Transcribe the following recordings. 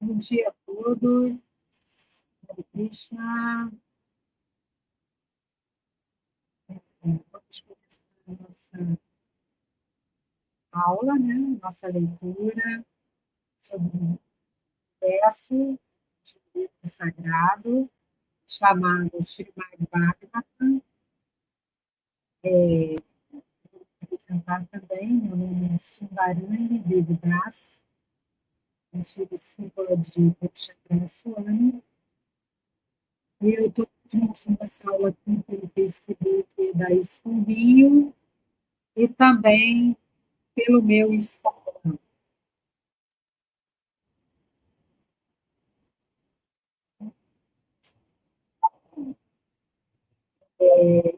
Bom dia a todos. Hare Krishna. Vamos começar a nossa aula, né? Nossa leitura sobre o verso de um livro sagrado chamado Srimad Bhagavatam. Vou apresentar também, meu nome é Sundarani Devidas, antigo símbolo de Purushottam Swami. E eu estou transmitindo essa aula aqui pelo Facebook da Expo Rio e também pelo meu Instagram.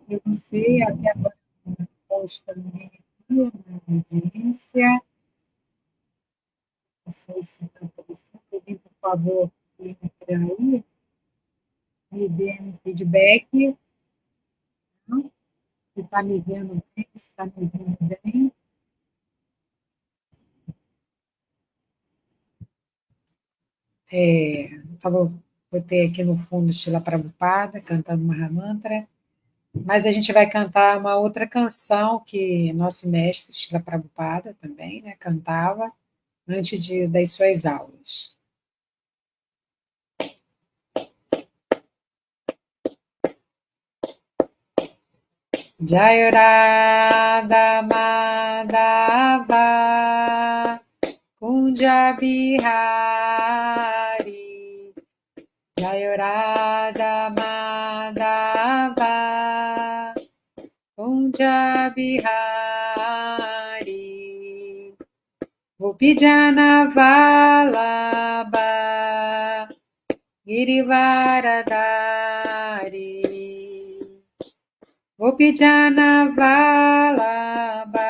Eu não sei, até agora não consta ninguém aqui na audiência. Não sei se está aparecendo. Alguém, por favor, entre aí, me dê um feedback. Não? Se está me vendo bem, se está me vendo bem. Tava, botei aqui no fundo Shila Prabhupada, cantando Mahamantra. Mas a gente vai cantar uma outra canção que nosso mestre Shila Prabhupada também, né, cantava antes das suas aulas. Jaya Radha Madhava Kunja Bihari Jaya Radha Madhava Kunja Bihari Gopijana Vallabha Girivaradari Gopijana Vallabha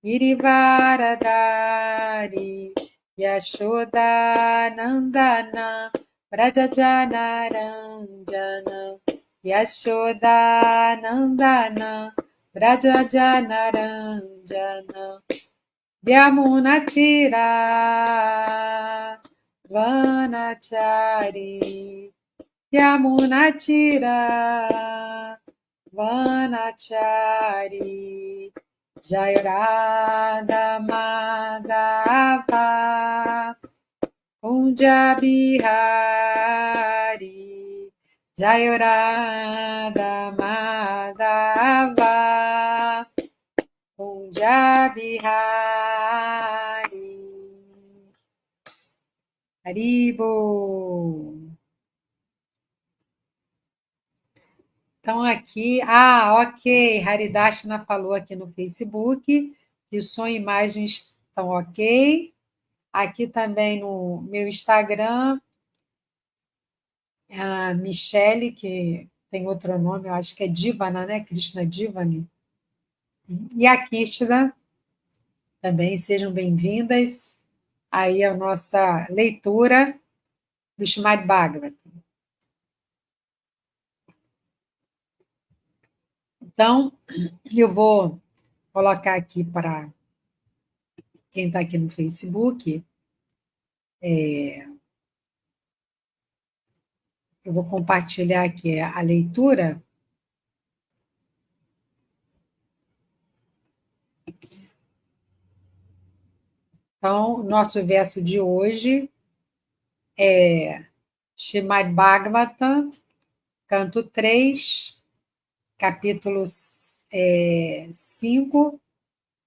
Girivaradari Yashoda Nandana Brajajana Ranjana Yashoda Nandana Brajajana Ranjana Yamunatira Vanachari Yamunatira Vanachari Jaya Radha Madhava Kunja Bihari Jaya Radha Madhava Kunja Bihari Haribo. Então, aqui, ok, Haridashna falou aqui no Facebook que o som e imagens estão ok. Aqui também no meu Instagram, a Michele, que tem outro nome, eu acho que é Divana, né? Krishna Divani. E a Kishna também, sejam bem-vindas aí à nossa leitura do Srimad Bhagavatam. Então, eu vou colocar aqui para quem está aqui no Facebook. Eu vou compartilhar aqui a leitura. Então, nosso verso de hoje é Srimad Bhagavatam, canto 3, capítulo 5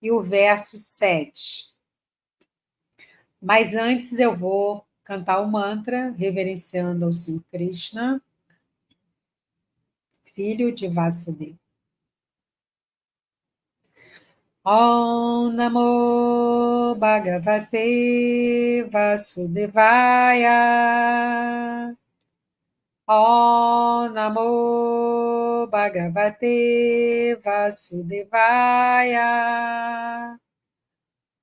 e o verso 7. Mas antes eu vou cantar o mantra, reverenciando ao Senhor Krishna, filho de Vasudeva. Om Namo Bhagavate Vasudevaya. Om Namo Bhagavate Vasudevaya.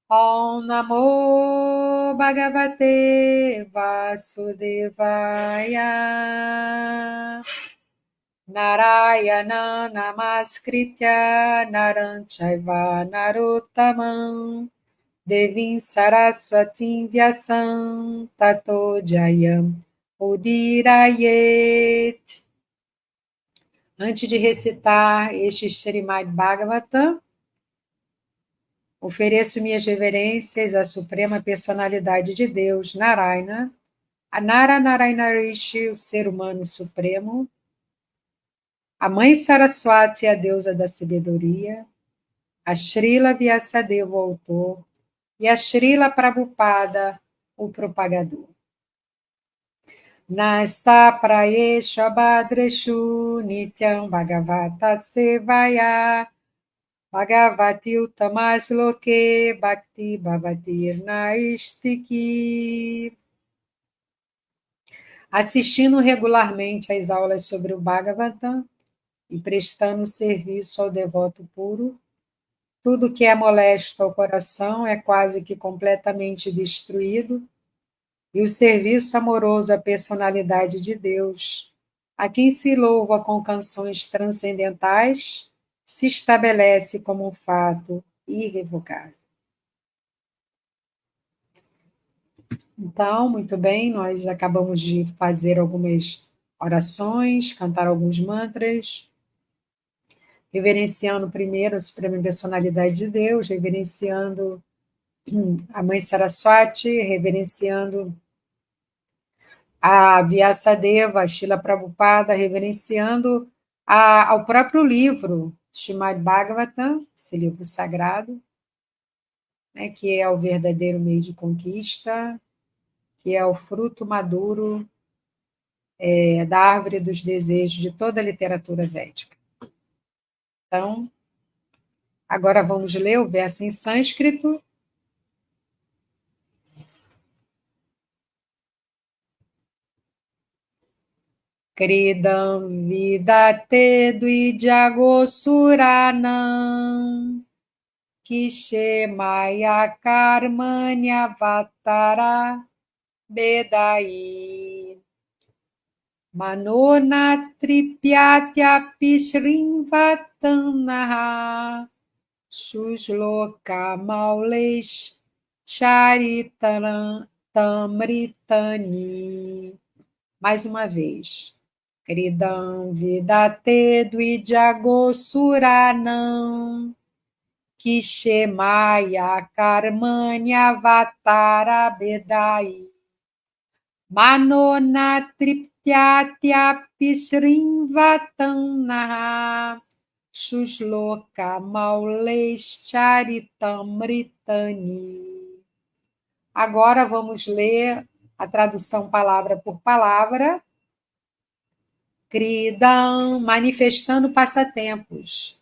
Om Namo Bhagavate Vasudevaya. Narayana Namaskritya Naranchaiva Narottamam Devim Saraswatim Vyasam Tato Jayam Udirayet. Antes de recitar este Srimad Bhagavatam, ofereço minhas reverências à Suprema Personalidade de Deus, Narayana, a Nara Narayana Rishi, o ser humano supremo, a Mãe Saraswati, a deusa da sabedoria, a Srila Vyasadeva, o autor, e a Srila Prabhupada, o propagador. Nasta prayeshu abhadreshu nityam bhagavata sevaya bhagavati uttamas loke bhakti bhavatir naistiki. Assistindo regularmente às aulas sobre o Bhagavatam e prestando serviço ao devoto puro, tudo que é molesto ao coração é quase que completamente destruído, e o serviço amoroso à personalidade de Deus, a quem se louva com canções transcendentais, se estabelece como um fato irrevogável. Então, muito bem, nós acabamos de fazer algumas orações, cantar alguns mantras, reverenciando primeiro a Suprema Personalidade de Deus, reverenciando a Mãe Saraswati, reverenciando a Vyasadeva, a Srila Prabhupada, reverenciando ao próprio livro, Srimad Bhagavatam, esse livro sagrado, né, que é o verdadeiro meio de conquista, que é o fruto maduro da árvore dos desejos de toda a literatura védica. Então, agora vamos ler o verso em sânscrito. Kridam vidate dvijagosuranam kishe maya karmanya vatara bedai manona tripyatya pishrinvatanaha shusloka maulesh charitaram tamritani. Mais uma vez. Kridam vidate dvijagosuranam kishemaya karmanya vatara bedai manona triptyatya pisrinvatanaha shusloka mauleshcharitamritani. Agora vamos ler a tradução palavra por palavra. Kridam, manifestando passatempos.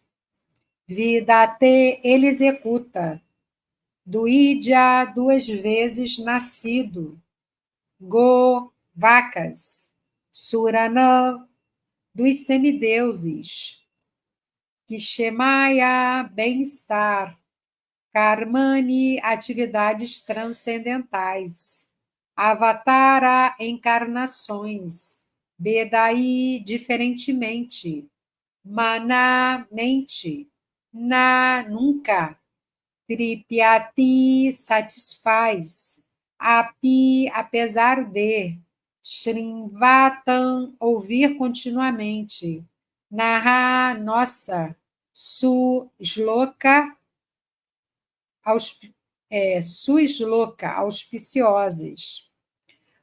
Vidate, ele executa. Duidya, 2 vezes nascido. Go, vacas. Surana, dos semideuses. Kishemaya, bem-estar. Karmani, atividades transcendentais. Avatara, encarnações. Bedai, diferentemente. Maná, mente. Na, nunca. Tripyati, satisfaz. Api, apesar de. Shrinvatam, ouvir continuamente. Naha, nossa. Su, shloka, Sushloka, auspiciosos.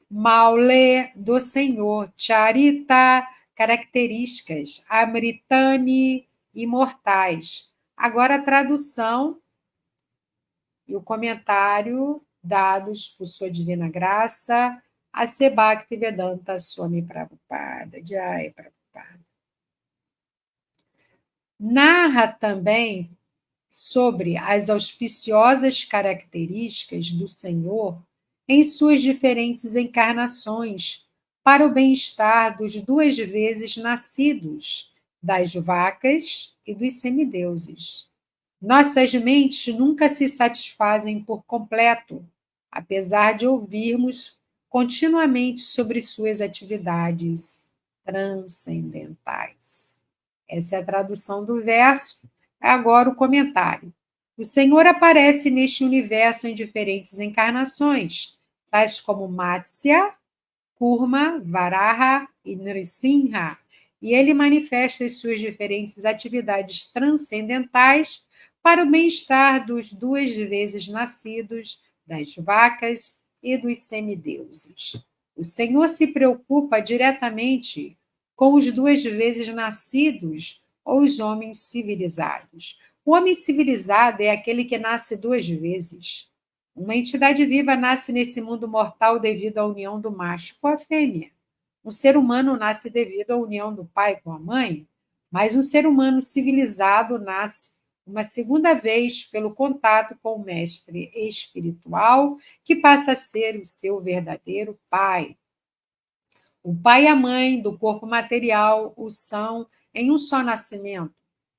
Maule, do Senhor. Charita, características. Amritani, imortais. Agora a tradução e o comentário dados por sua divina graça a Bhaktivedanta Swami Prabhupada. Jai Prabhupada. Narra também sobre as auspiciosas características do Senhor em suas diferentes encarnações para o bem-estar dos 2 vezes nascidos, das vacas e dos semideuses. Nossas mentes nunca se satisfazem por completo, apesar de ouvirmos continuamente sobre suas atividades transcendentais. Essa é a tradução do verso. Agora o comentário. O Senhor aparece neste universo em diferentes encarnações, tais como Matsya, Kurma, Varaha e Nrsimha, e ele manifesta as suas diferentes atividades transcendentais para o bem-estar dos duas vezes nascidos, das vacas e dos semideuses. O Senhor se preocupa diretamente com os duas vezes nascidos ou os homens civilizados. O homem civilizado é aquele que nasce duas vezes. Uma entidade viva nasce nesse mundo mortal devido à união do macho com a fêmea. Um ser humano nasce devido à união do pai com a mãe, mas um ser humano civilizado nasce uma segunda vez pelo contato com o mestre espiritual, que passa a ser o seu verdadeiro pai. O pai e a mãe do corpo material o são em um só nascimento.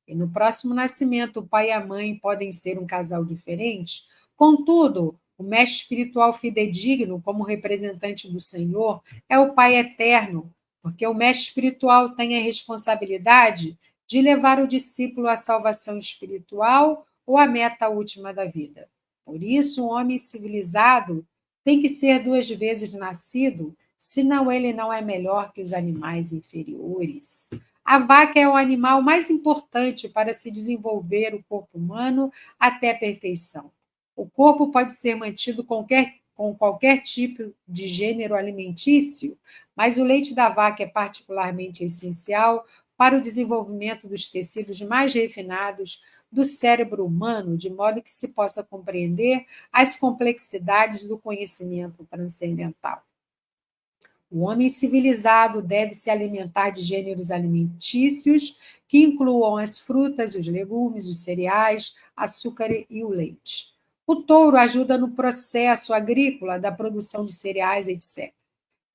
E no próximo nascimento, o pai e a mãe podem ser um casal diferente. Contudo, o mestre espiritual fidedigno, como representante do Senhor, é o Pai eterno, porque o mestre espiritual tem a responsabilidade de levar o discípulo à salvação espiritual ou à meta última da vida. Por isso, o homem civilizado tem que ser duas vezes nascido, senão ele não é melhor que os animais inferiores. A vaca é o animal mais importante para se desenvolver o corpo humano até a perfeição. O corpo pode ser mantido com qualquer tipo de gênero alimentício, mas o leite da vaca é particularmente essencial para o desenvolvimento dos tecidos mais refinados do cérebro humano, de modo que se possa compreender as complexidades do conhecimento transcendental. O homem civilizado deve se alimentar de gêneros alimentícios que incluam as frutas, os legumes, os cereais, açúcar e o leite. O touro ajuda no processo agrícola da produção de cereais, etc.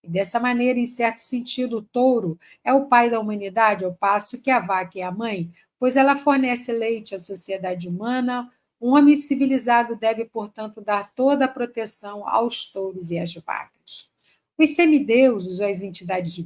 E dessa maneira, em certo sentido, o touro é o pai da humanidade, ao passo que a vaca é a mãe, pois ela fornece leite à sociedade humana. Um homem civilizado deve, portanto, dar toda a proteção aos touros e às vacas. Os semideuses, ou as entidades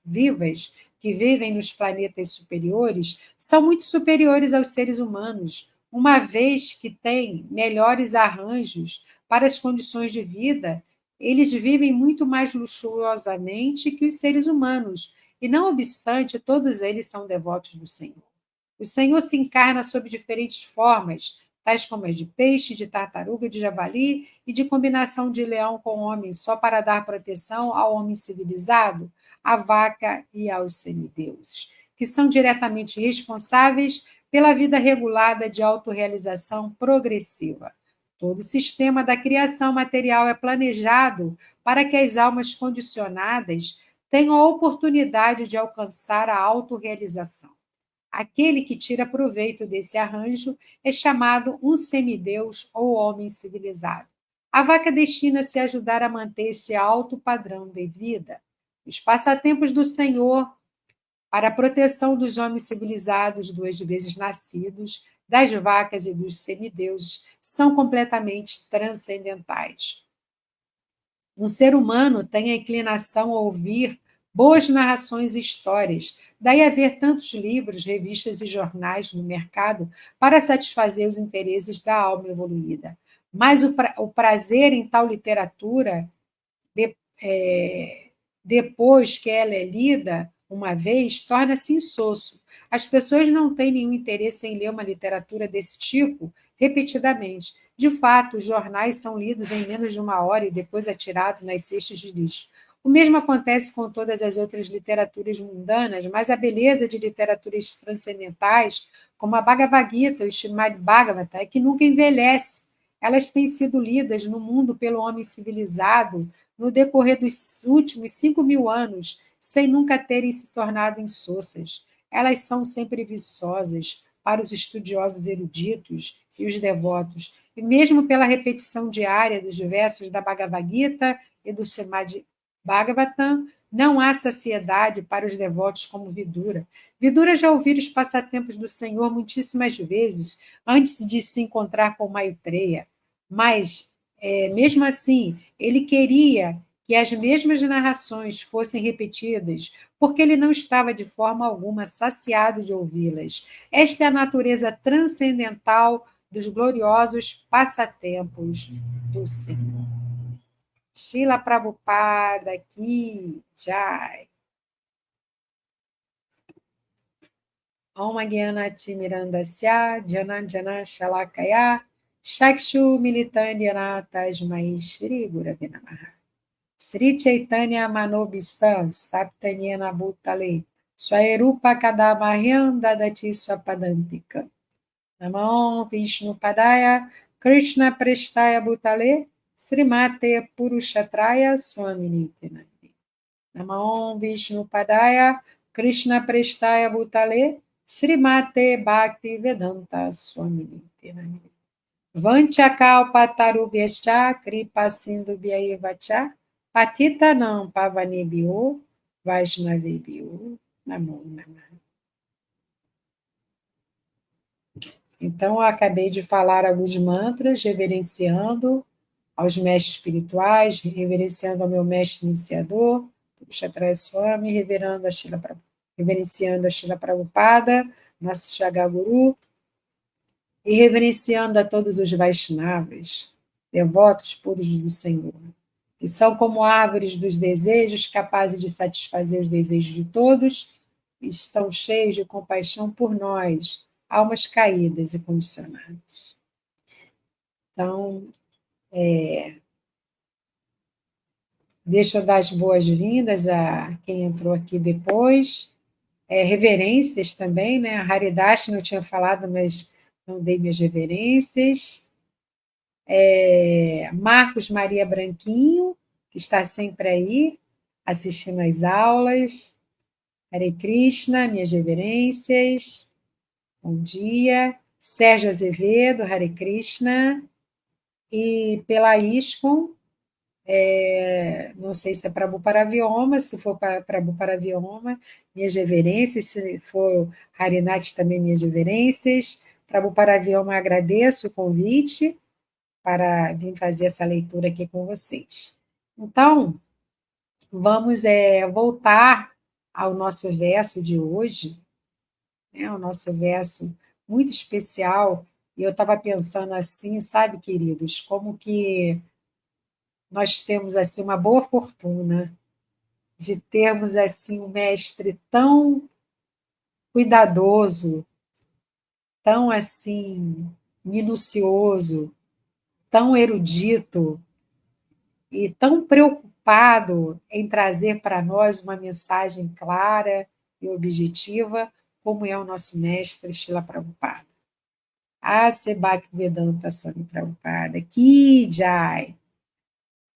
vivas que vivem nos planetas superiores, são muito superiores aos seres humanos, uma vez que têm melhores arranjos para as condições de vida. Eles vivem muito mais luxuosamente que os seres humanos, e não obstante, todos eles são devotos do Senhor. O Senhor se encarna sob diferentes formas, tais como as de peixe, de tartaruga, de javali e de combinação de leão com homem, só para dar proteção ao homem civilizado, à vaca e aos semideuses, que são diretamente responsáveis pela vida regulada de autorrealização progressiva. Todo o sistema da criação material é planejado para que as almas condicionadas tenham a oportunidade de alcançar a autorrealização. Aquele que tira proveito desse arranjo é chamado um semideus ou homem civilizado. A vaca destina-se a ajudar a manter esse alto padrão de vida. Os passatempos do Senhor para a proteção dos homens civilizados, duas vezes nascidos, das vacas e dos semideuses, são completamente transcendentais. Um ser humano tem a inclinação a ouvir boas narrações e histórias, daí haver tantos livros, revistas e jornais no mercado para satisfazer os interesses da alma evoluída. Mas o prazer em tal literatura, de, depois que ela é lida uma vez, torna-se insosso. As pessoas não têm nenhum interesse em ler uma literatura desse tipo repetidamente. De fato, os jornais são lidos em menos de uma hora e depois atirados nas cestas de lixo. O mesmo acontece com todas as outras literaturas mundanas, mas a beleza de literaturas transcendentais, como a Bhagavad Gita, o Srimad Bhagavata, é que nunca envelhece. Elas têm sido lidas no mundo pelo homem civilizado no decorrer dos últimos 5.000 anos, sem nunca terem se tornado insossas. Elas são sempre viçosas para os estudiosos eruditos e os devotos, e mesmo pela repetição diária dos versos da Bhagavad Gita e do Srimad Bhagavatam, não há saciedade para os devotos como Vidura. Vidura já ouviu os passatempos do Senhor muitíssimas vezes antes de se encontrar com Maitreya, mas, mesmo assim, ele queria que as mesmas narrações fossem repetidas, porque ele não estava de forma alguma saciado de ouvi-las. Esta é a natureza transcendental dos gloriosos passatempos do Senhor. Srila Prabhupada Ki Jai. Om Gyanati Mirandasya Jananjana Shalakaya Shakshu Militanyana Tasmai Shri Gurave Namaha. Sri Chaitanya Manobistam Staptanyana Bhutale Swaerupa Kadamahyam Dadati Swapadantika. Namo Vishnu Padaya Krishna Prestaya Bhutale Srimate Purushatraya Swaminiti Nandi. Namo Vishnu Padaya Krishna Prestaya Bhutale Srimate Bhakti Vedanta Swaminiti Nandi. Vanchakal Tarubhyascha Kripa Sindhu Bhyayevacha Patita Nam Pavanebhyo Vaishnavebhyo Namo Namah. Então, eu acabei de falar alguns mantras, reverenciando aos mestres espirituais, reverenciando ao meu mestre iniciador, Kshatraya Swami, reverenciando a Srila Prabhupada, nosso Jagaguru, e reverenciando a todos os Vaishnavas, devotos puros do Senhor, que são como árvores dos desejos, capazes de satisfazer os desejos de todos, e estão cheios de compaixão por nós, almas caídas e condicionadas. Então, deixa eu dar as boas-vindas a quem entrou aqui depois. Reverências também, né? A Haridash não tinha falado, mas não dei minhas reverências. Marcos Maria Branquinho, que está sempre aí, assistindo às aulas. Hare Krishna, minhas reverências. Bom dia. Sérgio Azevedo, Hare Krishna. E pela ISKCON, não sei se é Prabhuparavioma, se for Prabhuparavioma, minhas reverências, se for Harinati também minhas reverências. Prabhuparavioma, agradeço o convite para vir fazer essa leitura aqui com vocês. Então, vamos voltar ao nosso verso de hoje, né, o nosso verso muito especial, e eu estava pensando assim, sabe, queridos, como que nós temos assim uma boa fortuna de termos assim um mestre tão cuidadoso, tão assim minucioso, tão erudito e tão preocupado em trazer para nós uma mensagem clara e objetiva, como é o nosso mestre Srila Prabhupada. Ase Bhaktivedanta Swami Prabhupada, Ki Jai!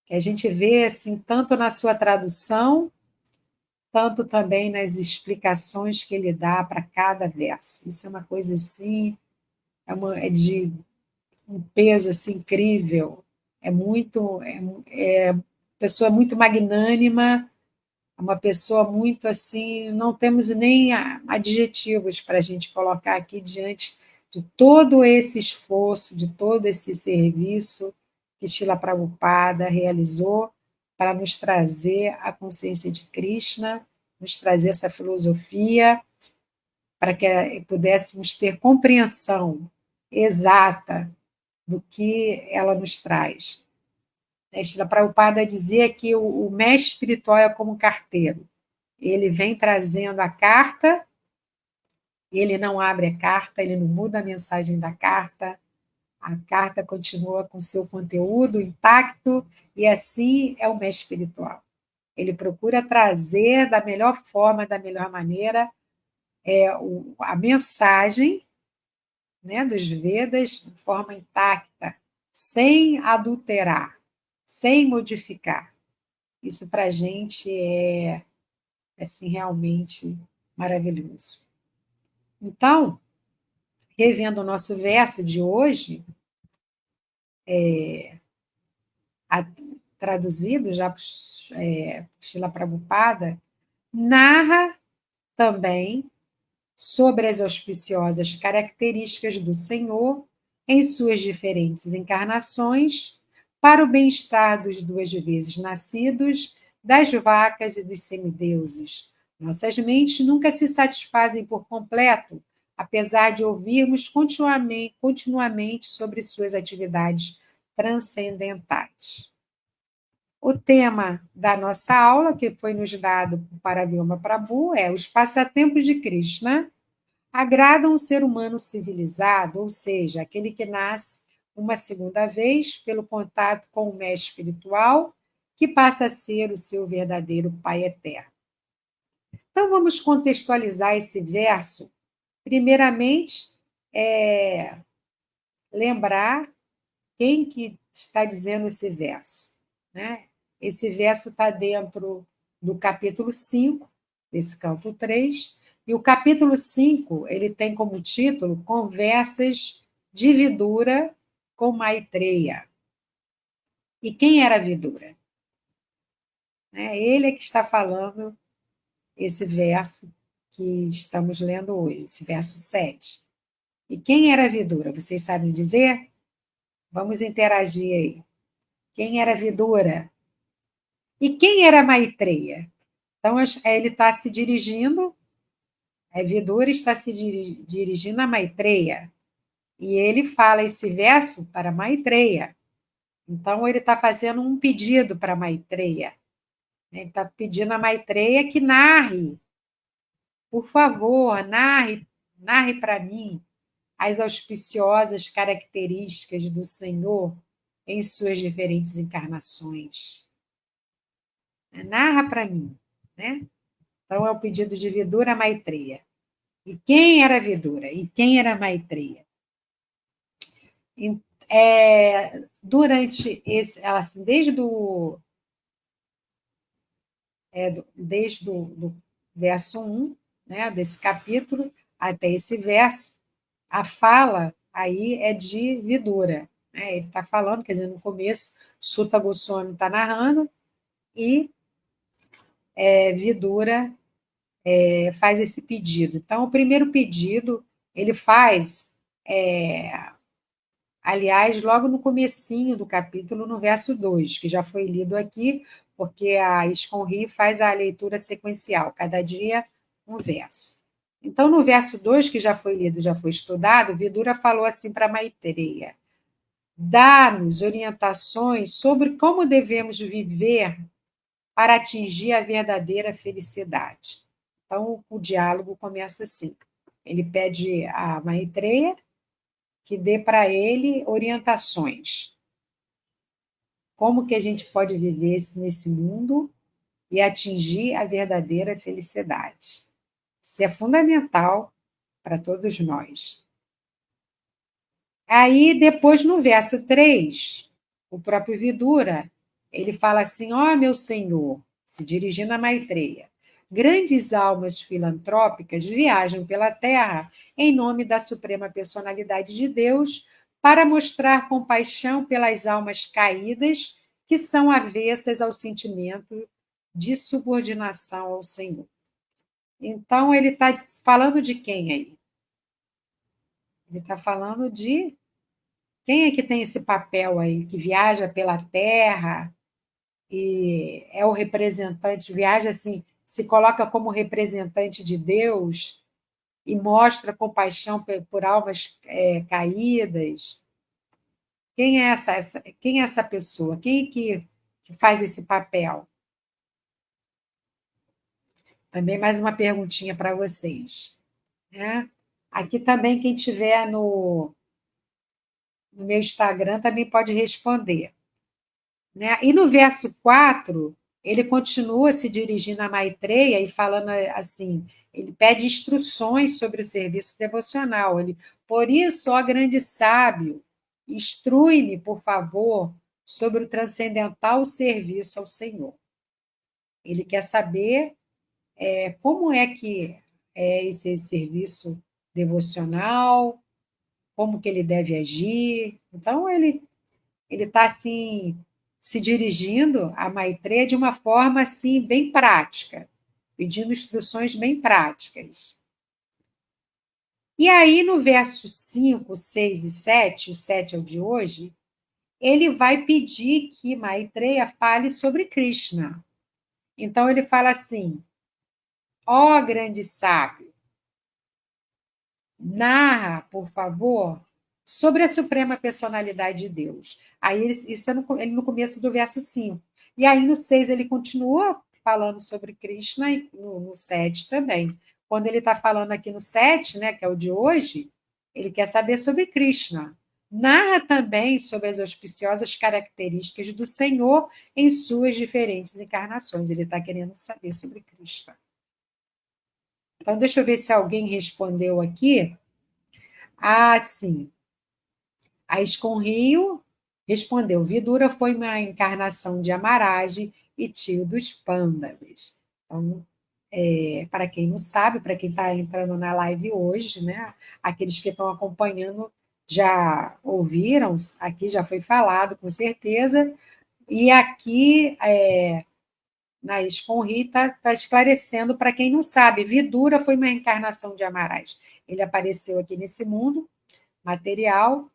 Que a gente vê assim, tanto na sua tradução, tanto também nas explicações que ele dá para cada verso. Isso é uma coisa assim, é de um peso assim, incrível. Pessoa muito magnânima, uma pessoa muito assim, não temos nem adjetivos para a gente colocar aqui diante de todo esse esforço, de todo esse serviço que Srila Prabhupada realizou para nos trazer a consciência de Krishna, nos trazer essa filosofia, para que pudéssemos ter compreensão exata do que ela nos traz. Srila Prabhupada dizia que o mestre espiritual é como um carteiro. Ele vem trazendo a carta, ele não abre a carta, ele não muda a mensagem da carta, a carta continua com seu conteúdo intacto, e assim é o mestre espiritual. Ele procura trazer da melhor forma, da melhor maneira, a mensagem, né, dos Vedas de forma intacta, sem adulterar, sem modificar. Isso para a gente é assim, realmente maravilhoso. Então, revendo o nosso verso de hoje, traduzido já por Srila Prabhupada, narra também sobre as auspiciosas características do Senhor em suas diferentes encarnações, para o bem-estar dos duas vezes nascidos, das vacas e dos semideuses. Nossas mentes nunca se satisfazem por completo apesar de ouvirmos continuamente sobre suas atividades transcendentais. O tema da nossa aula, que foi nos dado por Paravyoma Prabhu, é os passatempos de Krishna agradam o ser humano civilizado, ou seja, aquele que nasce uma segunda vez pelo contato com o mestre espiritual, que passa a ser o seu verdadeiro Pai eterno. Então, vamos contextualizar esse verso. Primeiramente, lembrar quem que está dizendo esse verso, né? Esse verso está dentro do capítulo 5, desse canto 3, e o capítulo 5 ele tem como título Conversas de Vidura com Maitreya. E quem era Vidura? Ele é que está falando esse verso que estamos lendo hoje, esse verso 7. E quem era Vidura? Vocês sabem dizer? Vamos interagir aí. Quem era Vidura? E quem era Maitreya? Então, ele está se dirigindo, Vidura está se dirigindo a Maitreya, e ele fala esse verso para Maitreya. Então, ele está fazendo um pedido para Maitreya. Ele está pedindo a Maitreya que narre, por favor, narre para mim as auspiciosas características do Senhor em suas diferentes encarnações. Narra para mim, né? Então, é o pedido de Vidura Maitreya. E quem era Vidura? E quem era Maitreya? Durante esse, assim, desde do verso 1, né, desse capítulo, até esse verso, a fala aí é de Vidura. Né? Ele está falando, quer dizer, no começo, Sutta Goswami está narrando, e Vidura faz esse pedido. Então, o primeiro pedido ele faz, aliás, logo no comecinho do capítulo, no verso 2, que já foi lido aqui, porque a Esconri faz a leitura sequencial, cada dia um verso. Então, no verso 2, que já foi lido, já foi estudado, Vidura falou assim para Maitreya: dá-nos orientações sobre como devemos viver para atingir a verdadeira felicidade. Então, o diálogo começa assim. Ele pede a Maitreya que dê para ele orientações. Como que a gente pode viver nesse mundo e atingir a verdadeira felicidade. Isso é fundamental para todos nós. Aí, depois, no verso 3, o próprio Vidura, ele fala assim, meu Senhor, se dirigindo a Maitreya, grandes almas filantrópicas viajam pela Terra em nome da Suprema Personalidade de Deus para mostrar compaixão pelas almas caídas que são avessas ao sentimento de subordinação ao Senhor. Então, ele está falando de quem aí? Ele está falando de quem é que tem esse papel aí, que viaja pela Terra e é o representante, viaja assim, se coloca como representante de Deus e mostra compaixão por almas caídas? Quem é quem é essa pessoa? Quem é que faz esse papel? Também mais uma perguntinha para vocês. Né? Aqui também, quem tiver no meu Instagram também pode responder. Né? E no verso 4, ele continua se dirigindo a Maitreya e falando assim, ele pede instruções sobre o serviço devocional. Por isso, ó grande sábio, instrui-me, por favor, sobre o transcendental serviço ao Senhor. Ele quer saber como é que é esse serviço devocional, como que ele deve agir. Então, ele está assim se dirigindo a Maitreya de uma forma assim bem prática, pedindo instruções bem práticas. E aí no verso 5, 6 e 7, o 7 é o de hoje, ele vai pedir que Maitreya fale sobre Krishna. Então ele fala assim: ó grande sábio, narra, por favor, sobre a suprema personalidade de Deus. Aí isso é no começo do verso 5. E aí no 6 ele continua falando sobre Krishna e no 7 também. Quando ele está falando aqui no 7, né, que é o de hoje, ele quer saber sobre Krishna. Narra também sobre as auspiciosas características do Senhor em suas diferentes encarnações. Ele está querendo saber sobre Krishna. Então, deixa eu ver se alguém respondeu aqui. Ah, sim. A Esconrio respondeu: Vidura foi uma encarnação de Amarage e tio dos Pândavas. Então, para quem não sabe, para quem está entrando na live hoje, né, aqueles que estão acompanhando já ouviram, aqui já foi falado com certeza, e aqui na Esconri está esclarecendo para quem não sabe, Vidura foi uma encarnação de Amarás. Ele apareceu aqui nesse mundo material,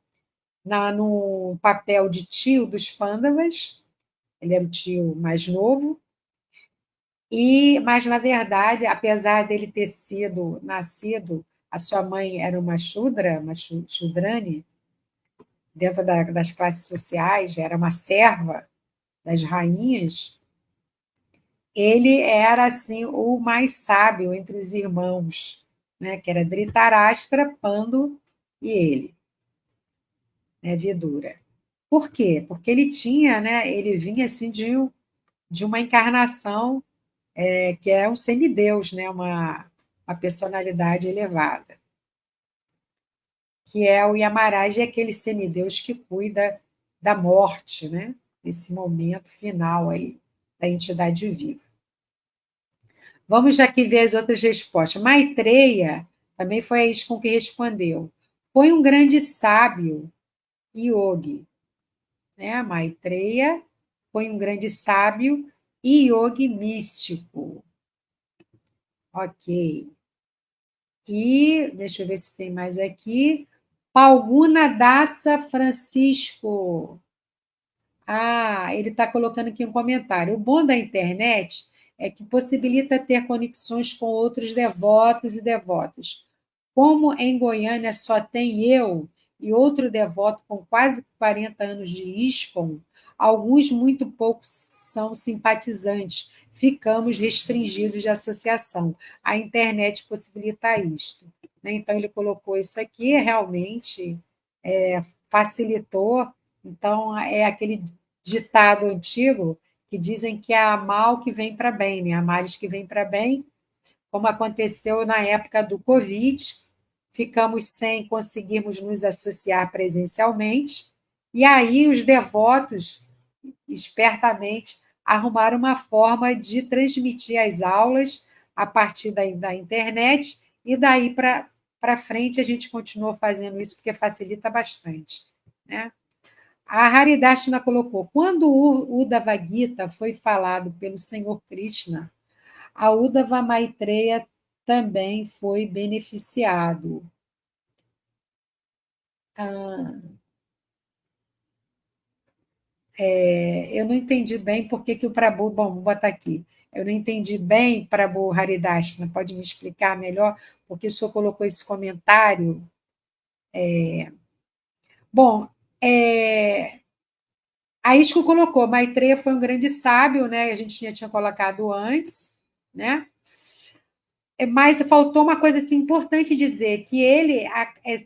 no papel de tio dos Pândavas, ele era o tio mais novo, mas, na verdade, apesar dele ter sido nascido, a sua mãe era uma Shudra, uma Shudrani, dentro das classes sociais, era uma serva das rainhas, ele era assim o mais sábio entre os irmãos, né, que era Dhritarashtra, Pando e ele, né, Vidura. Por quê? Porque ele tinha, né, ele vinha assim de uma encarnação que é um semideus, né, uma personalidade elevada, que é o Yamaraj, é aquele semideus que cuida da morte, né, nesse momento final aí da entidade viva. Vamos já aqui ver as outras respostas. Maitreya também foi a isso com que respondeu. Foi um grande sábio yogi. Né? Maitreya foi um grande sábio e yogi místico. Ok. E, deixa eu ver se tem mais aqui. Palguna Dassa Francisco. Ah, ele está colocando aqui um comentário. O bom da internet é que possibilita ter conexões com outros devotos e devotas. Como em Goiânia só tem eu e outro devoto com quase 40 anos de ISKCON, alguns muito poucos são simpatizantes, ficamos restringidos de associação. A internet possibilita isto. Né? Então, ele colocou isso aqui, realmente facilitou. Então, é aquele ditado antigo que dizem que há mal que vem para bem, né? Há males que vem para bem, como aconteceu na época do Covid, ficamos sem conseguirmos nos associar presencialmente, e aí os devotos, espertamente, arrumaram uma forma de transmitir as aulas a partir da internet, e daí para frente a gente continuou fazendo isso, porque facilita bastante. Né? A Haridashna colocou: quando o Uddhava Gita foi falado pelo Senhor Krishna, a Uddhava Maitreya também foi beneficiado. Eu não entendi bem por que o Prabhu. Bom, vou botar aqui. Eu não entendi bem, Prabhu Haridashna. Pode me explicar melhor? Porque o senhor colocou esse comentário. Bom, a Isco colocou: Maitreya foi um grande sábio, né? A gente tinha colocado antes, né? Mas faltou uma coisa assim, importante dizer, que ele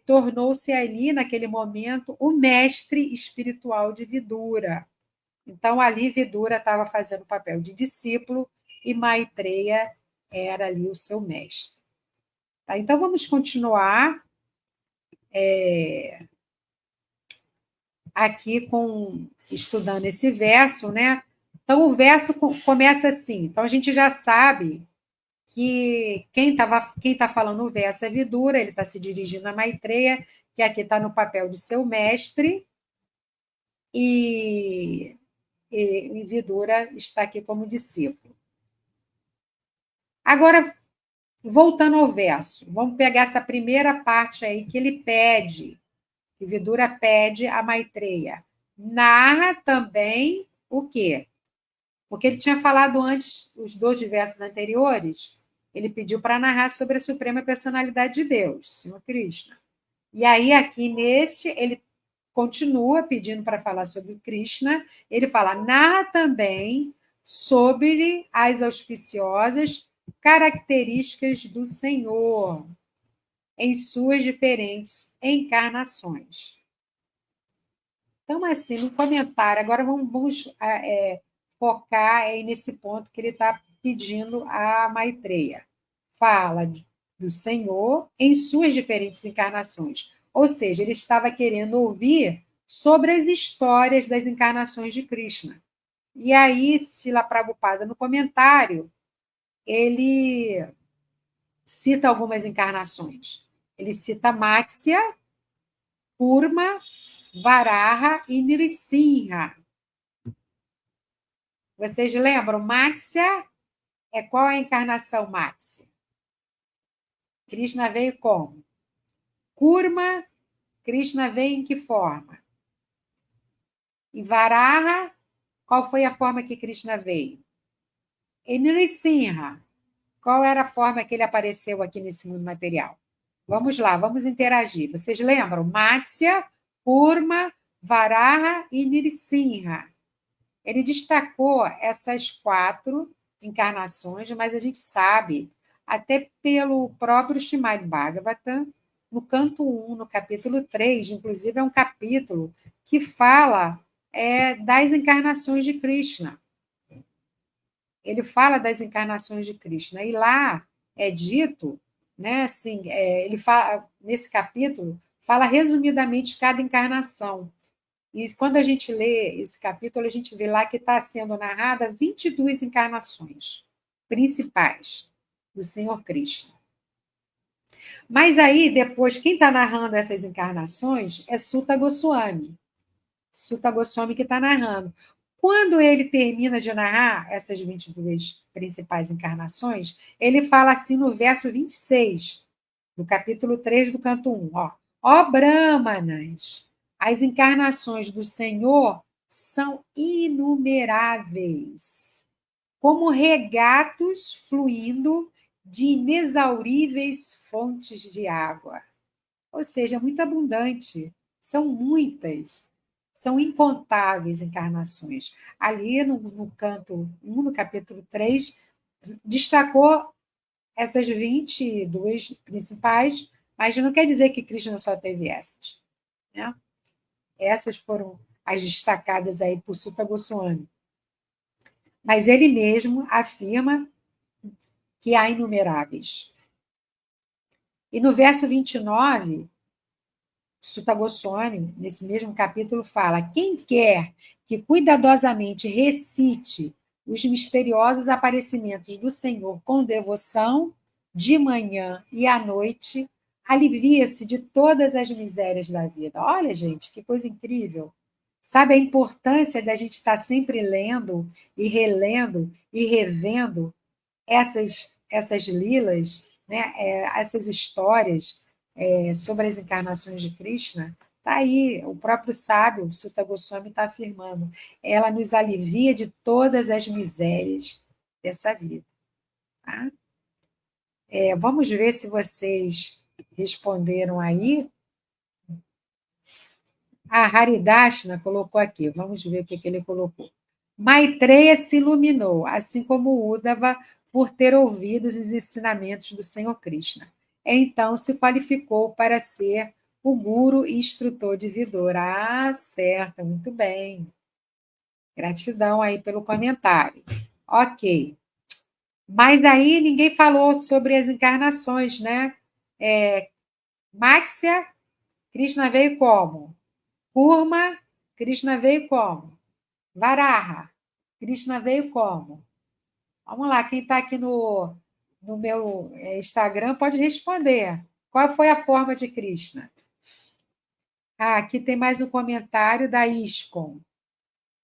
tornou-se ali, naquele momento, o mestre espiritual de Vidura. Então, ali, Vidura estava fazendo o papel de discípulo e Maitreya era ali o seu mestre. Tá? Então, vamos continuar aqui estudando esse verso. Né? Então, o verso começa assim. Então, a gente já sabe que quem está falando o verso é Vidura, ele está se dirigindo a Maitreya, que aqui está no papel de seu mestre, e Vidura está aqui como discípulo. Agora, voltando ao verso, vamos pegar essa primeira parte aí que ele pede, que Vidura pede a Maitreya. Narra também o quê? Porque ele tinha falado antes, os 2 versos anteriores, ele pediu para narrar sobre a suprema personalidade de Deus, Senhor Krishna. E aí, aqui neste, ele continua pedindo para falar sobre Krishna, ele fala, narra também sobre as auspiciosas características do Senhor em suas diferentes encarnações. Então, assim, no comentário, agora vamos focar nesse ponto que ele está pedindo a Maitreya. Fala do Senhor em suas diferentes encarnações. Ou seja, ele estava querendo ouvir sobre as histórias das encarnações de Krishna. E aí, Srila Prabhupada, no comentário, ele cita algumas encarnações. Ele cita Matsya, Kurma, Varaha e Nrisimha. Vocês lembram? Matsya qual é a encarnação Matsya? Krishna veio como? Kurma, Krishna veio em que forma? E Varaha, qual foi a forma que Krishna veio? E Nrisimha, qual era a forma que ele apareceu aqui nesse mundo material? Vamos lá, vamos interagir. Vocês lembram? Matsya, Kurma, Varaha e Nrisimha. Ele destacou essas 4 encarnações, mas a gente sabe, até pelo próprio Srimad Bhagavatam, no canto 1, no capítulo 3, inclusive é um capítulo que fala das encarnações de Krishna. Ele fala das encarnações de Krishna, e lá é dito, né, assim, ele fala, nesse capítulo, fala resumidamente cada encarnação. E quando a gente lê esse capítulo, a gente vê lá que está sendo narrada 22 encarnações principais do Senhor Krishna. Mas aí, depois, quem está narrando essas encarnações é Sutta Goswami. Sutta Goswami que está narrando. Quando ele termina de narrar essas 22 principais encarnações, ele fala assim no verso 26, do capítulo 3 do canto 1. Ó Brahmanas, as encarnações do Senhor são inumeráveis, como regatos fluindo de inexauríveis fontes de água. Ou seja, muito abundante. São muitas, são incontáveis encarnações. Ali no canto 1, no capítulo 3, destacou essas 22 principais, mas não quer dizer que Krishna só teve essas. Né? Essas foram as destacadas aí por Sutta Goswami. Mas ele mesmo afirma que há inumeráveis. E no verso 29, Sutta Goswami, nesse mesmo capítulo, fala: quem quer que cuidadosamente recite os misteriosos aparecimentos do Senhor com devoção, de manhã e à noite, alivia-se de todas as misérias da vida. Olha, gente, que coisa incrível. Sabe a importância da gente estar sempre lendo e relendo e revendo essas lilas, né? Essas histórias sobre as encarnações de Krishna? Está aí, o próprio sábio, Sutta Goswami, está afirmando. Ela nos alivia de todas as misérias dessa vida. Tá? Vamos ver se vocês responderam aí. A Haridashna colocou aqui, vamos ver o que ele colocou. Maitreya se iluminou, assim como Uddhava, por ter ouvido os ensinamentos do Senhor Krishna. Então se qualificou para ser o guru e instrutor de Vidura. Ah, certo, muito bem. Gratidão aí pelo comentário. Ok. Mas aí ninguém falou sobre as encarnações, né? Máxia, Krishna veio como? Kurma, Krishna veio como? Varaha, Krishna veio como? Vamos lá, quem está aqui no meu Instagram pode responder. Qual foi a forma de Krishna? Aqui tem mais um comentário da ISKCON.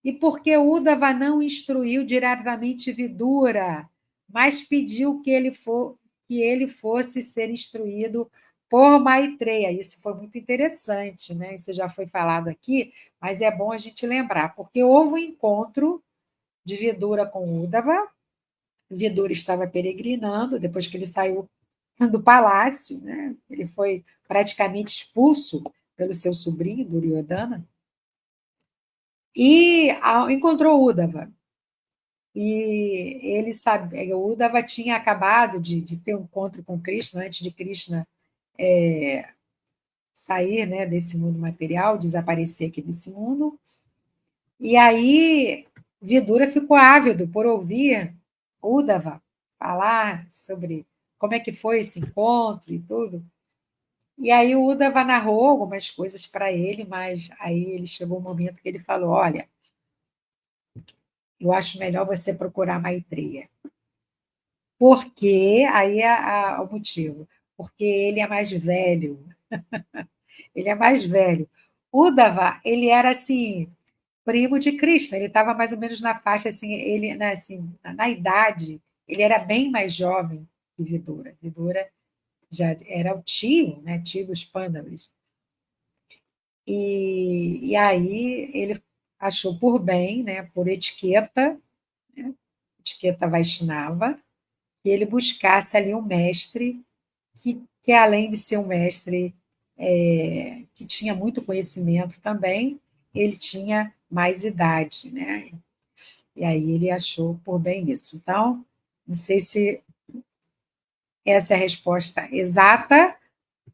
E por que Uddhava não instruiu diretamente Vidura, mas pediu que ele fosse ser instruído por Maitreya? Isso foi muito interessante, né? Isso já foi falado aqui, mas é bom a gente lembrar, porque houve um encontro de Vidura com Uddhava, Vidura estava peregrinando, depois que ele saiu do palácio, né? Ele foi praticamente expulso pelo seu sobrinho, Duryodhana, e encontrou Uddhava. E ele sabe, o Uddhava tinha acabado de ter um encontro com Krishna, antes de Krishna sair, né, desse mundo material, desaparecer aqui desse mundo. E aí Vidura ficou ávido por ouvir Uddhava falar sobre como é que foi esse encontro e tudo. E aí o Uddhava narrou algumas coisas para ele, mas aí ele chegou um momento que ele falou: olha, eu acho melhor você procurar Maitreya. Porque aí é o motivo, porque ele é mais velho. Ele é mais velho. Uddhava, ele era assim, primo de Krishna, ele estava mais ou menos na faixa assim, ele, né, assim, na idade, ele era bem mais jovem que Vidura. Vidura já era o tio, né, tio dos Pandavas. E aí ele achou por bem, né, por etiqueta, né, etiqueta Vaishnava, que ele buscasse ali um mestre que além de ser um mestre que tinha muito conhecimento também, ele tinha mais idade, né? E aí ele achou por bem isso. Então, não sei se essa é a resposta exata.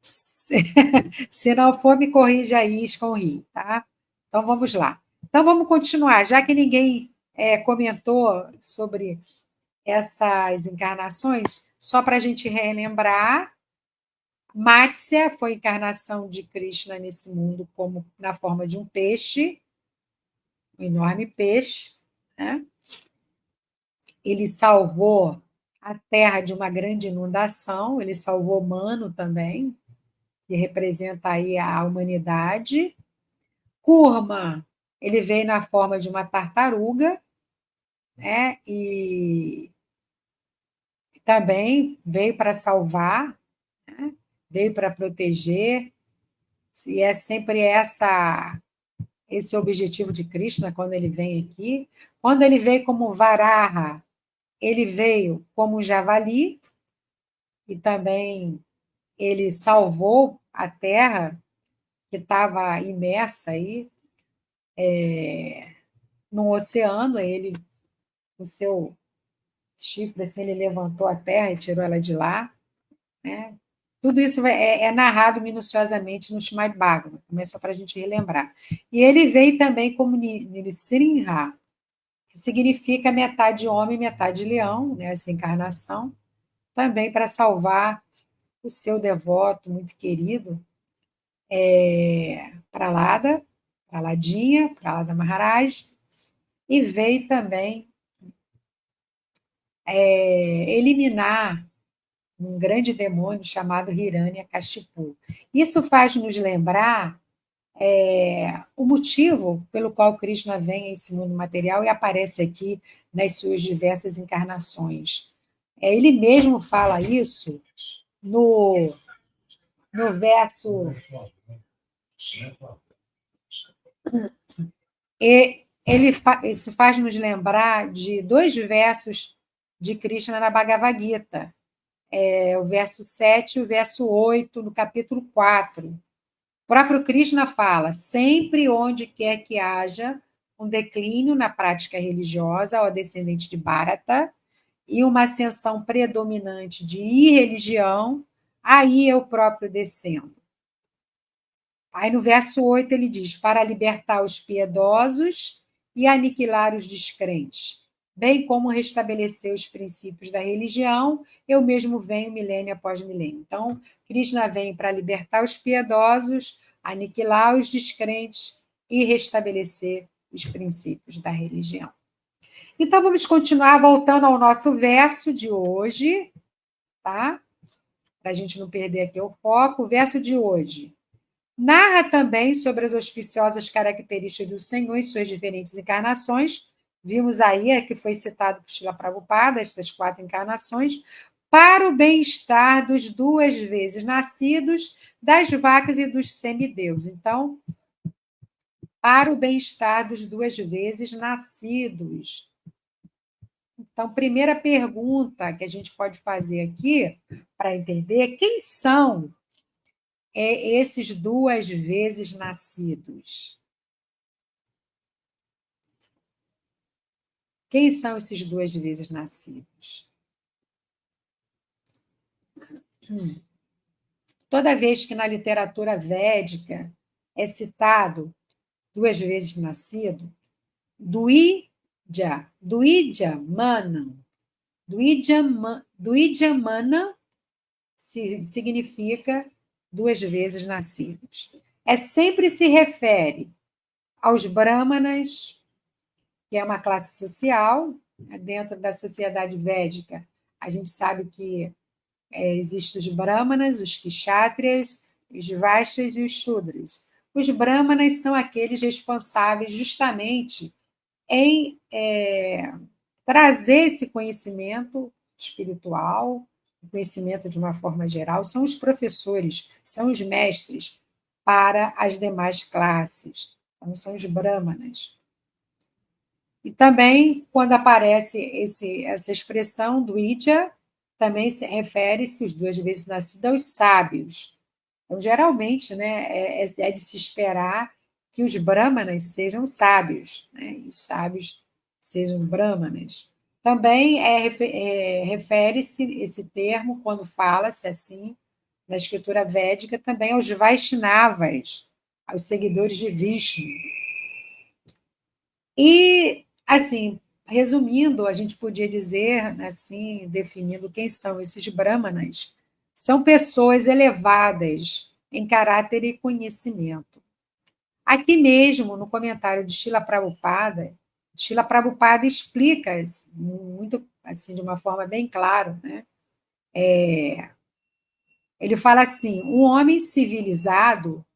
Se não for, me corrija aí, escorri, tá? Então vamos lá. Então vamos continuar, já que ninguém comentou sobre essas encarnações, só para a gente relembrar, Matsya foi a encarnação de Krishna nesse mundo como na forma de um peixe, um enorme peixe, né? Ele salvou a terra de uma grande inundação, ele salvou Mano também, que representa aí a humanidade. Kurma, ele veio na forma de uma tartaruga, né? E também veio para salvar, né? Veio para proteger, e é sempre esse objetivo de Krishna quando ele vem aqui. Quando ele veio como Varaha, ele veio como javali e também ele salvou a terra que estava imersa aí no oceano. Ele, o seu chifre, assim, ele levantou a terra e tirou ela de lá, né? Tudo isso é narrado minuciosamente no Srimad Bhagavatam, também só para a gente relembrar. E ele veio também como Nrsimha, que significa metade homem, metade leão, né, essa encarnação, também para salvar o seu devoto muito querido, Pralada, Praladinha, Pralada Maharaj, e veio também eliminar um grande demônio chamado Hiranyakashipu. Isso faz nos lembrar o motivo pelo qual Krishna vem a esse mundo material e aparece aqui nas suas diversas encarnações. Ele mesmo fala isso no, no verso. Isso faz nos lembrar de dois versos de Krishna na Bhagavad Gita, o verso 7 e o verso 8, no capítulo 4. O próprio Krishna fala: sempre onde quer que haja um declínio na prática religiosa ao descendente de Bharata e uma ascensão predominante de irreligião, aí eu próprio descendo. Aí no verso 8 ele diz: para libertar os piedosos e aniquilar os descrentes, bem como restabelecer os princípios da religião, eu mesmo venho milênio após milênio. Então, Krishna vem para libertar os piedosos, aniquilar os descrentes e restabelecer os princípios da religião. Então, vamos continuar voltando ao nosso verso de hoje, tá? Para a gente não perder aqui o foco. O verso de hoje narra também sobre as auspiciosas características do Senhor em suas diferentes encarnações. Vimos aí que foi citado por Srila Prabhupada, essas 4 encarnações, para o bem-estar dos 2 vezes nascidos, das vacas e dos semideuses. Então, para o bem-estar dos 2 vezes nascidos. Então, primeira pergunta que a gente pode fazer aqui para entender quem são esses duas vezes nascidos. Quem são esses duas vezes nascidos? Toda vez que na literatura védica é citado duas vezes nascido, Duidjamana significa duas vezes nascidos. Sempre se refere aos brahmanas, que é uma classe social, dentro da sociedade védica. A gente sabe que existem os brahmanas, os kshatriyas, os vaixas e os shudras. Os brahmanas são aqueles responsáveis justamente em trazer esse conhecimento espiritual, o conhecimento de uma forma geral, são os professores, são os mestres para as demais classes, então, são os brahmanas. E também, quando aparece essa expressão do Idya, também se refere-se, os duas vezes nascidos, aos sábios. Então, geralmente, né, é de se esperar que os brahmanas sejam sábios, né, e os sábios sejam brahmanas. Também refere-se esse termo, quando fala-se assim, na escritura védica, também aos Vaishnavas, aos seguidores de Vishnu. E, assim, resumindo, a gente podia dizer, assim, definindo quem são esses brahmanas, são pessoas elevadas em caráter e conhecimento. Aqui mesmo, no comentário de Srila Prabhupada explica muito, assim, de uma forma bem clara, né? Ele fala assim: um homem civilizado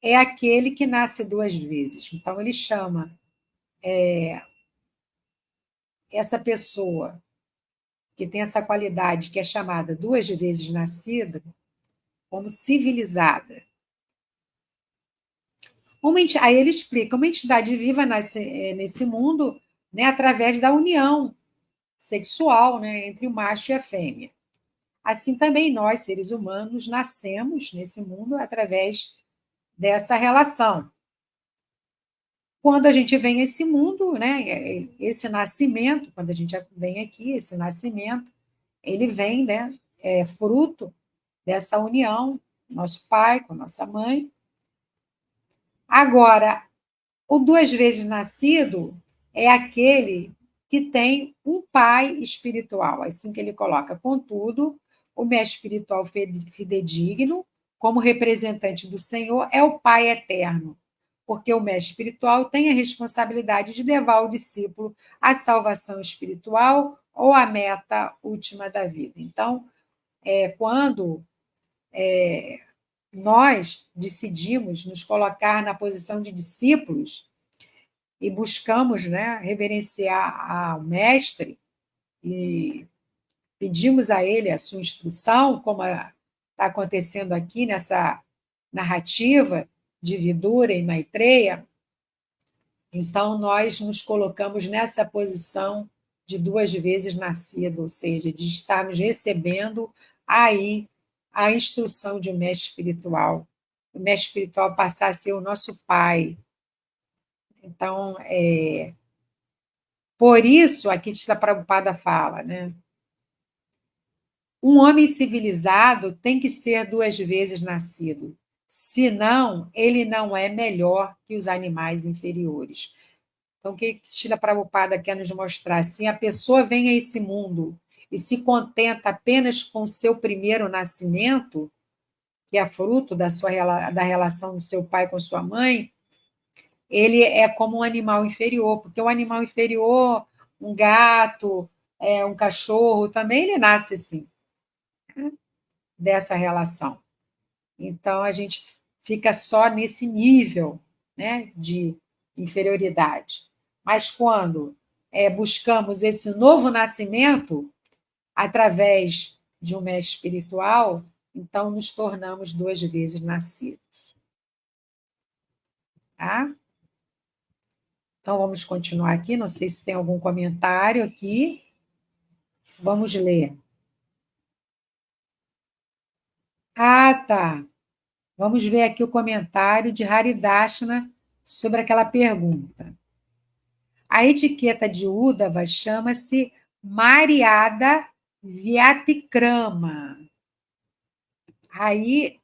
é aquele que nasce duas vezes. Então, ele chama essa pessoa que tem essa qualidade, que é chamada duas vezes nascida, como civilizada. Aí ele explica: uma entidade viva nesse mundo, né, através da união sexual, né, entre o macho e a fêmea. Assim também nós, seres humanos, nascemos nesse mundo através dessa relação. Quando a gente vem a esse mundo, né, esse nascimento, quando a gente vem aqui, esse nascimento, ele vem, né, fruto dessa união, nosso pai com nossa mãe. Agora, o duas vezes nascido é aquele que tem um pai espiritual, assim que ele coloca. Contudo, o mestre espiritual fidedigno, como representante do Senhor, é o Pai eterno, porque o mestre espiritual tem a responsabilidade de levar o discípulo à salvação espiritual ou à meta última da vida. Então, quando nós decidimos nos colocar na posição de discípulos e buscamos, né, reverenciar ao mestre e pedimos a ele a sua instrução, como está acontecendo aqui nessa narrativa de Vidura e Maitreya, então nós nos colocamos nessa posição de duas vezes nascido, ou seja, de estarmos recebendo aí a instrução de um mestre espiritual. O mestre espiritual passar a ser o nosso pai. Então, por isso, aqui Tila Prabhupada fala, né? Um homem civilizado tem que ser duas vezes nascido, senão ele não é melhor que os animais inferiores. Então, o que Tila Prabhupada quer nos mostrar? Assim, a pessoa vem a esse mundo e se contenta apenas com o seu primeiro nascimento, que é fruto da relação do seu pai com sua mãe, ele é como um animal inferior, porque o animal inferior, um gato, um cachorro, também ele nasce assim, dessa relação. Então, a gente fica só nesse nível, né, de inferioridade. Mas quando buscamos esse novo nascimento, através de um mestre espiritual, então nos tornamos duas vezes nascidos. Tá? Então, vamos continuar aqui. Não sei se tem algum comentário aqui. Vamos ler. Ah, tá. Vamos ver aqui o comentário de Haridashna sobre aquela pergunta. A etiqueta de Uddhava chama-se Mariada Vyatikrama. Aí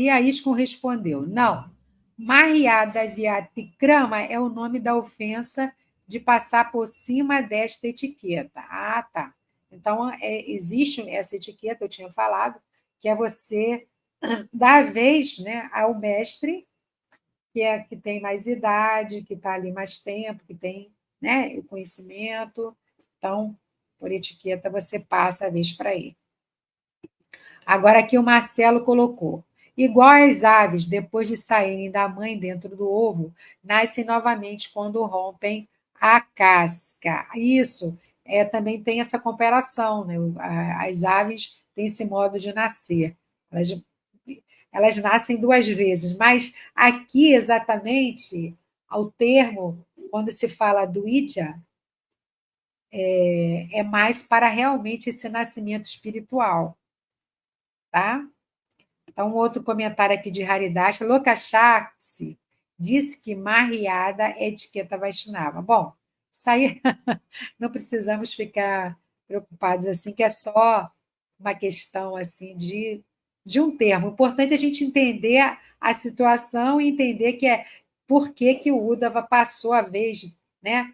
a Iskon respondeu: não, Mariada Vyatikrama é o nome da ofensa de passar por cima desta etiqueta. Ah, tá. Então, existe essa etiqueta, eu tinha falado, que é você dar vez, né, ao mestre que tem mais idade, que está ali mais tempo, que tem, né, o conhecimento. Então, por etiqueta, você passa a vez para ele. Agora aqui o Marcelo colocou. Igual as aves, depois de saírem da mãe dentro do ovo, nascem novamente quando rompem a casca. Isso também tem essa comparação, né? As aves têm esse modo de nascer. Elas nascem duas vezes, mas aqui exatamente, ao termo, quando se fala do Ija, é mais para realmente esse nascimento espiritual, tá? Então, outro comentário aqui de Haridas, Lokashakti disse que Mariada é etiqueta Vaishnava. Bom, isso aí não precisamos ficar preocupados assim, que é só uma questão assim de um termo. O importante é a gente entender a situação e entender que é por que, que o Uddhava passou a vez, né,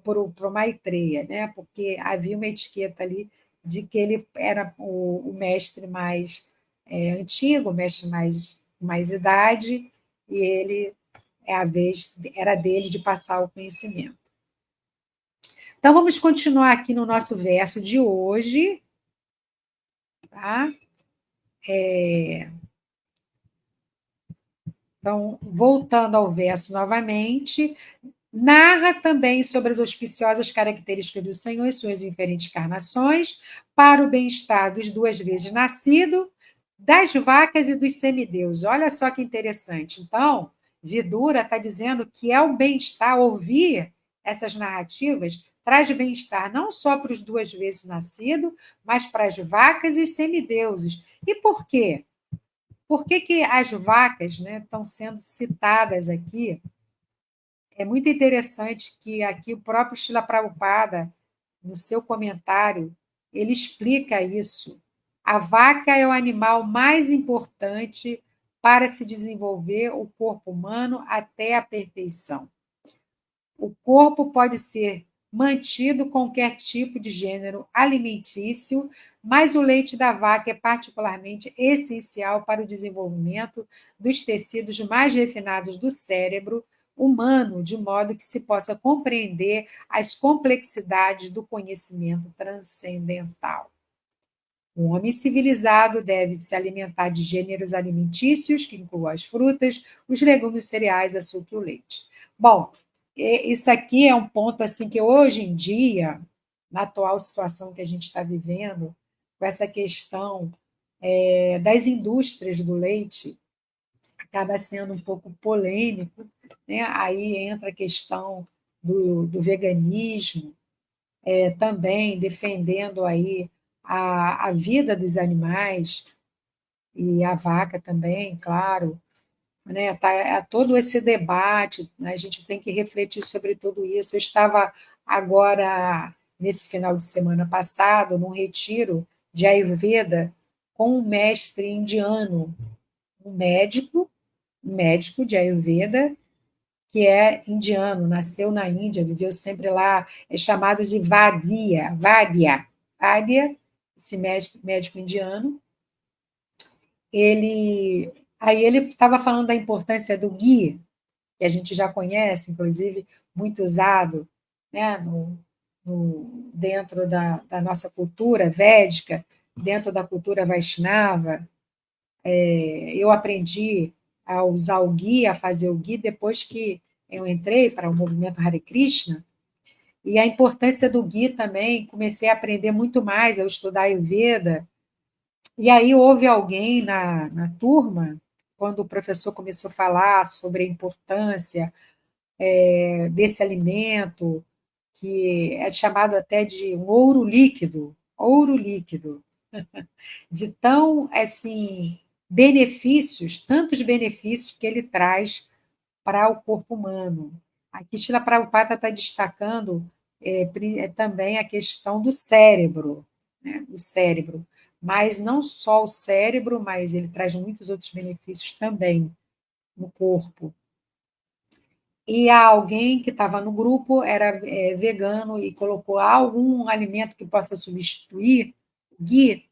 para o Maitreya, né, porque havia uma etiqueta ali de que ele era o mestre mais antigo, o mestre mais idade, e ele a vez era dele de passar o conhecimento. Então, vamos continuar aqui no nosso verso de hoje. Tá? Então, voltando ao verso novamente, narra também sobre as auspiciosas características do Senhor e suas diferentes encarnações, para o bem-estar dos duas vezes nascido, das vacas e dos semideuses. Olha só que interessante. Então, Vidura está dizendo que é o bem-estar, ouvir essas narrativas traz bem-estar não só para os duas vezes nascidos, mas para as vacas e os semideuses. E por quê? Por que, que as vacas, né, estão sendo citadas aqui? É muito interessante que aqui o próprio Srila Prabhupada, no seu comentário, ele explica isso. A vaca é o animal mais importante para se desenvolver o corpo humano até a perfeição. O corpo pode ser mantido qualquer tipo de gênero alimentício, mas o leite da vaca é particularmente essencial para o desenvolvimento dos tecidos mais refinados do cérebro humano, de modo que se possa compreender as complexidades do conhecimento transcendental. Um homem civilizado deve se alimentar de gêneros alimentícios, que incluam as frutas, os legumes, os cereais, açúcar e o leite. Bom, isso aqui é um ponto assim que hoje em dia, na atual situação que a gente está vivendo, com essa questão das indústrias do leite, acaba sendo um pouco polêmico, né? Aí entra a questão do veganismo, também defendendo aí a vida dos animais e a vaca também, claro, né? Tá todo esse debate, né? A gente tem que refletir sobre tudo isso. Eu estava agora, nesse final de semana passado, num retiro de Ayurveda com um mestre indiano, um médico de Ayurveda, que é indiano, nasceu na Índia, viveu sempre lá, é chamado de Vadia, esse médico indiano. Aí ele estava falando da importância do ghee, que a gente já conhece, inclusive muito usado, né, dentro da nossa cultura védica, dentro da cultura Vaishnava. Eu aprendi a usar o ghee, a fazer o ghee, depois que eu entrei para o movimento Hare Krishna, e a importância do ghee também, comecei a aprender muito mais, a estudar Ayurveda, e aí houve alguém na turma quando o professor começou a falar sobre a importância desse alimento, que é chamado até de um ouro líquido, de tão assim benefícios, tantos benefícios que ele traz para o corpo humano. Aqui Shila Prabhupada está destacando também a questão do cérebro, né? O cérebro. Mas não só o cérebro, mas ele traz muitos outros benefícios também no corpo. E alguém que estava no grupo era vegano e colocou algum alimento que possa substituir o ghee,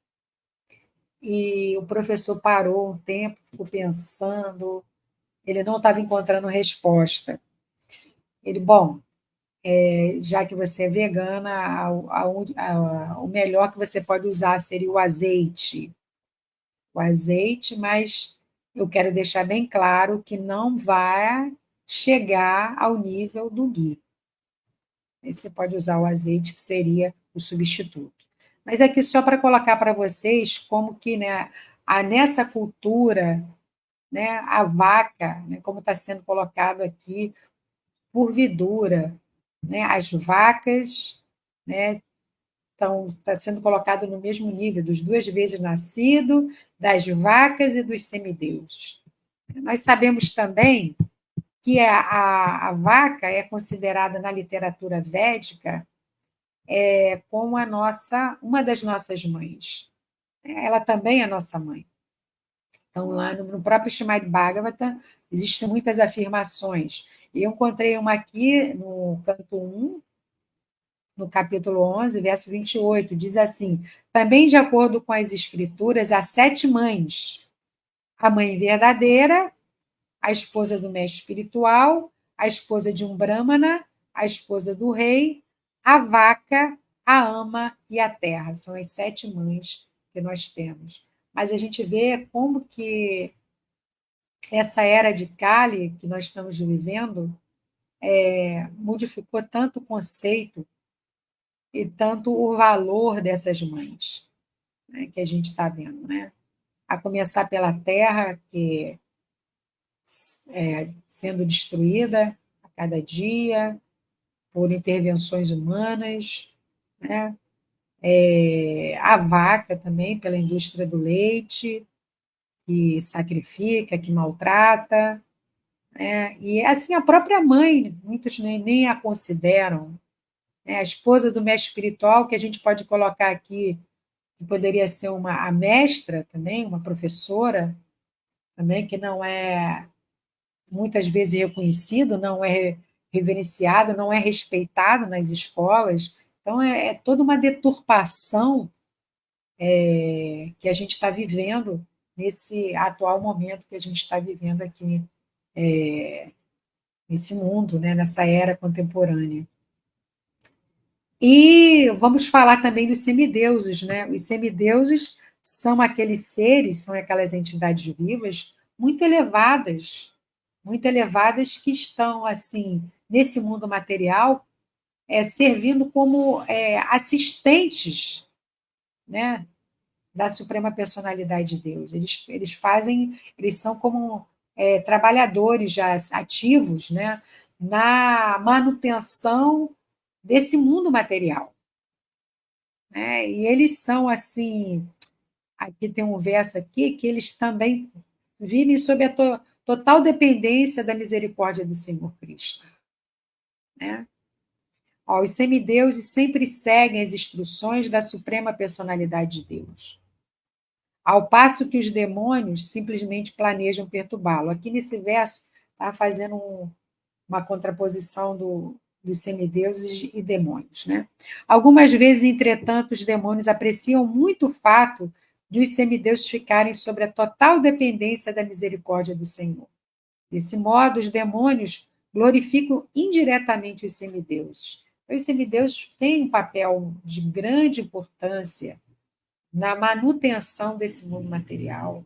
e o professor parou um tempo, ficou pensando, ele não estava encontrando resposta. Ele, bom, já que você é vegana, o melhor que você pode usar seria o azeite. O azeite, mas eu quero deixar bem claro que não vai chegar ao nível do ghee. Aí você pode usar o azeite, que seria o substituto. Mas aqui só para colocar para vocês como que, né, nessa cultura, né, a vaca, né, como está sendo colocado aqui, por vidura, né, as vacas, né, está sendo colocado no mesmo nível dos duas vezes nascido, das vacas e dos semideuses. Nós sabemos também que a vaca é considerada na literatura védica como uma das nossas mães. Ela também é nossa mãe. Então, lá no próprio Srimad Bhagavatam, existem muitas afirmações. Eu encontrei uma aqui no canto 1, no capítulo 11, verso 28, diz assim: também de acordo com as escrituras, há 7 mães. A mãe verdadeira, a esposa do mestre espiritual, a esposa de um brahmana, a esposa do rei, a vaca, a ama e a terra. São as 7 mães que nós temos. Mas a gente vê como que essa era de Kali que nós estamos vivendo modificou tanto o conceito e tanto o valor dessas mães, né, que a gente está vendo, né? A começar pela terra, que sendo destruída a cada dia por intervenções humanas, né? A vaca também, pela indústria do leite, que sacrifica, que maltrata, né? E assim a própria mãe, muitos nem a consideram, né? A esposa do mestre espiritual, que a gente pode colocar aqui, que poderia ser a mestra também, uma professora também, que não é muitas vezes reconhecido, não é reverenciado, não é respeitado nas escolas. Então, é toda uma deturpação que a gente está vivendo nesse atual momento que a gente está vivendo aqui, nesse mundo, né, nessa era contemporânea. E vamos falar também dos semideuses, né? Os semideuses são aqueles seres, são aquelas entidades vivas muito elevadas que estão assim nesse mundo material, servindo como assistentes, né, da Suprema Personalidade de Deus. Eles são como trabalhadores já ativos, né, na manutenção desse mundo material, né? E eles são assim, aqui tem um verso aqui que eles também vivem sob a total dependência da misericórdia do Senhor Cristo, né? Ó, os semideuses sempre seguem as instruções da Suprema Personalidade de Deus, ao passo que os demônios simplesmente planejam perturbá-lo. Aqui nesse verso está fazendo uma contraposição dos semideuses e demônios, né? Algumas vezes, entretanto, os demônios apreciam muito o fato de os semideuses ficarem sob a total dependência da misericórdia do Senhor. Desse modo, os demônios glorificam indiretamente os semideuses. Então, os semideuses têm um papel de grande importância na manutenção desse mundo material.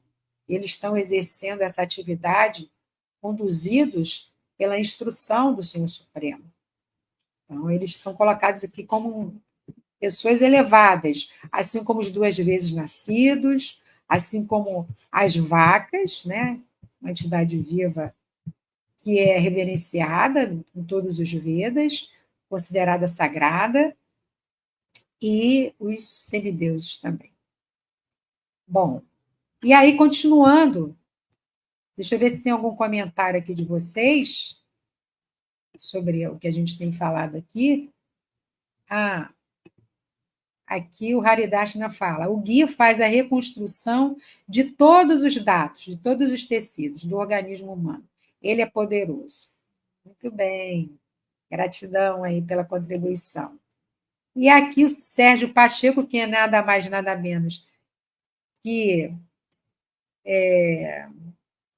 Eles estão exercendo essa atividade conduzidos pela instrução do Senhor Supremo. Então, eles estão colocados aqui como pessoas elevadas, assim como os 2 vezes nascidos, assim como as vacas, né, uma entidade viva que é reverenciada em todos os Vedas, considerada sagrada, e os semideuses também. Bom, e aí, continuando, deixa eu ver se tem algum comentário aqui de vocês sobre o que a gente tem falado aqui. Ah, aqui o Haridashna fala: o guia faz a reconstrução de todos os dados, de todos os tecidos do organismo humano. Ele é poderoso. Muito bem. Gratidão aí pela contribuição. E aqui o Sérgio Pacheco, que é nada mais, nada menos que.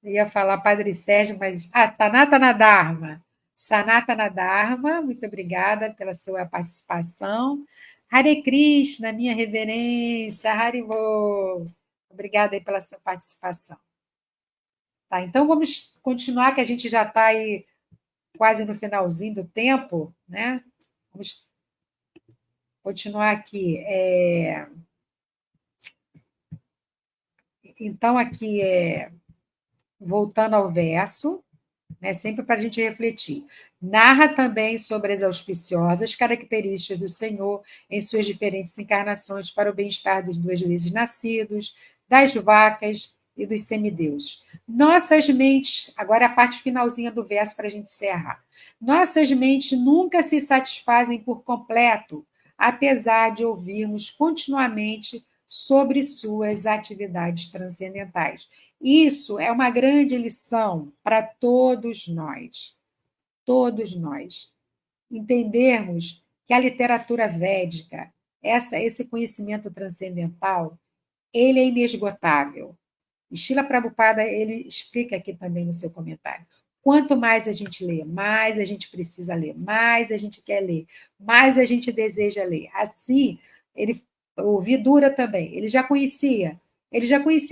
Eu ia falar Padre Sérgio, mas. Ah, Sanatana Dharma. Sanatana Dharma, muito obrigada pela sua participação. Hare Krishna, minha reverência, Haribo. Obrigada aí pela sua participação. Tá, então vamos continuar, que a gente já está aí quase no finalzinho do tempo, né? Vamos continuar aqui. Então, aqui, voltando ao verso, né, sempre para a gente refletir. Narra também sobre as auspiciosas características do Senhor em suas diferentes encarnações para o bem-estar dos duas vezes nascidos, das vacas e dos semideuses. Nossas mentes, agora a parte finalzinha do verso para a gente encerrar. Nossas mentes nunca se satisfazem por completo, apesar de ouvirmos continuamente sobre suas atividades transcendentais. Isso é uma grande lição para todos nós. Entendermos que a literatura védica, esse conhecimento transcendental, ele é inesgotável. E Srila Prabhupada, ele explica aqui também no seu comentário. Quanto mais a gente lê, mais a gente precisa ler, mais a gente quer ler, mais a gente deseja ler. Assim, o Vidura também, ele já conhecia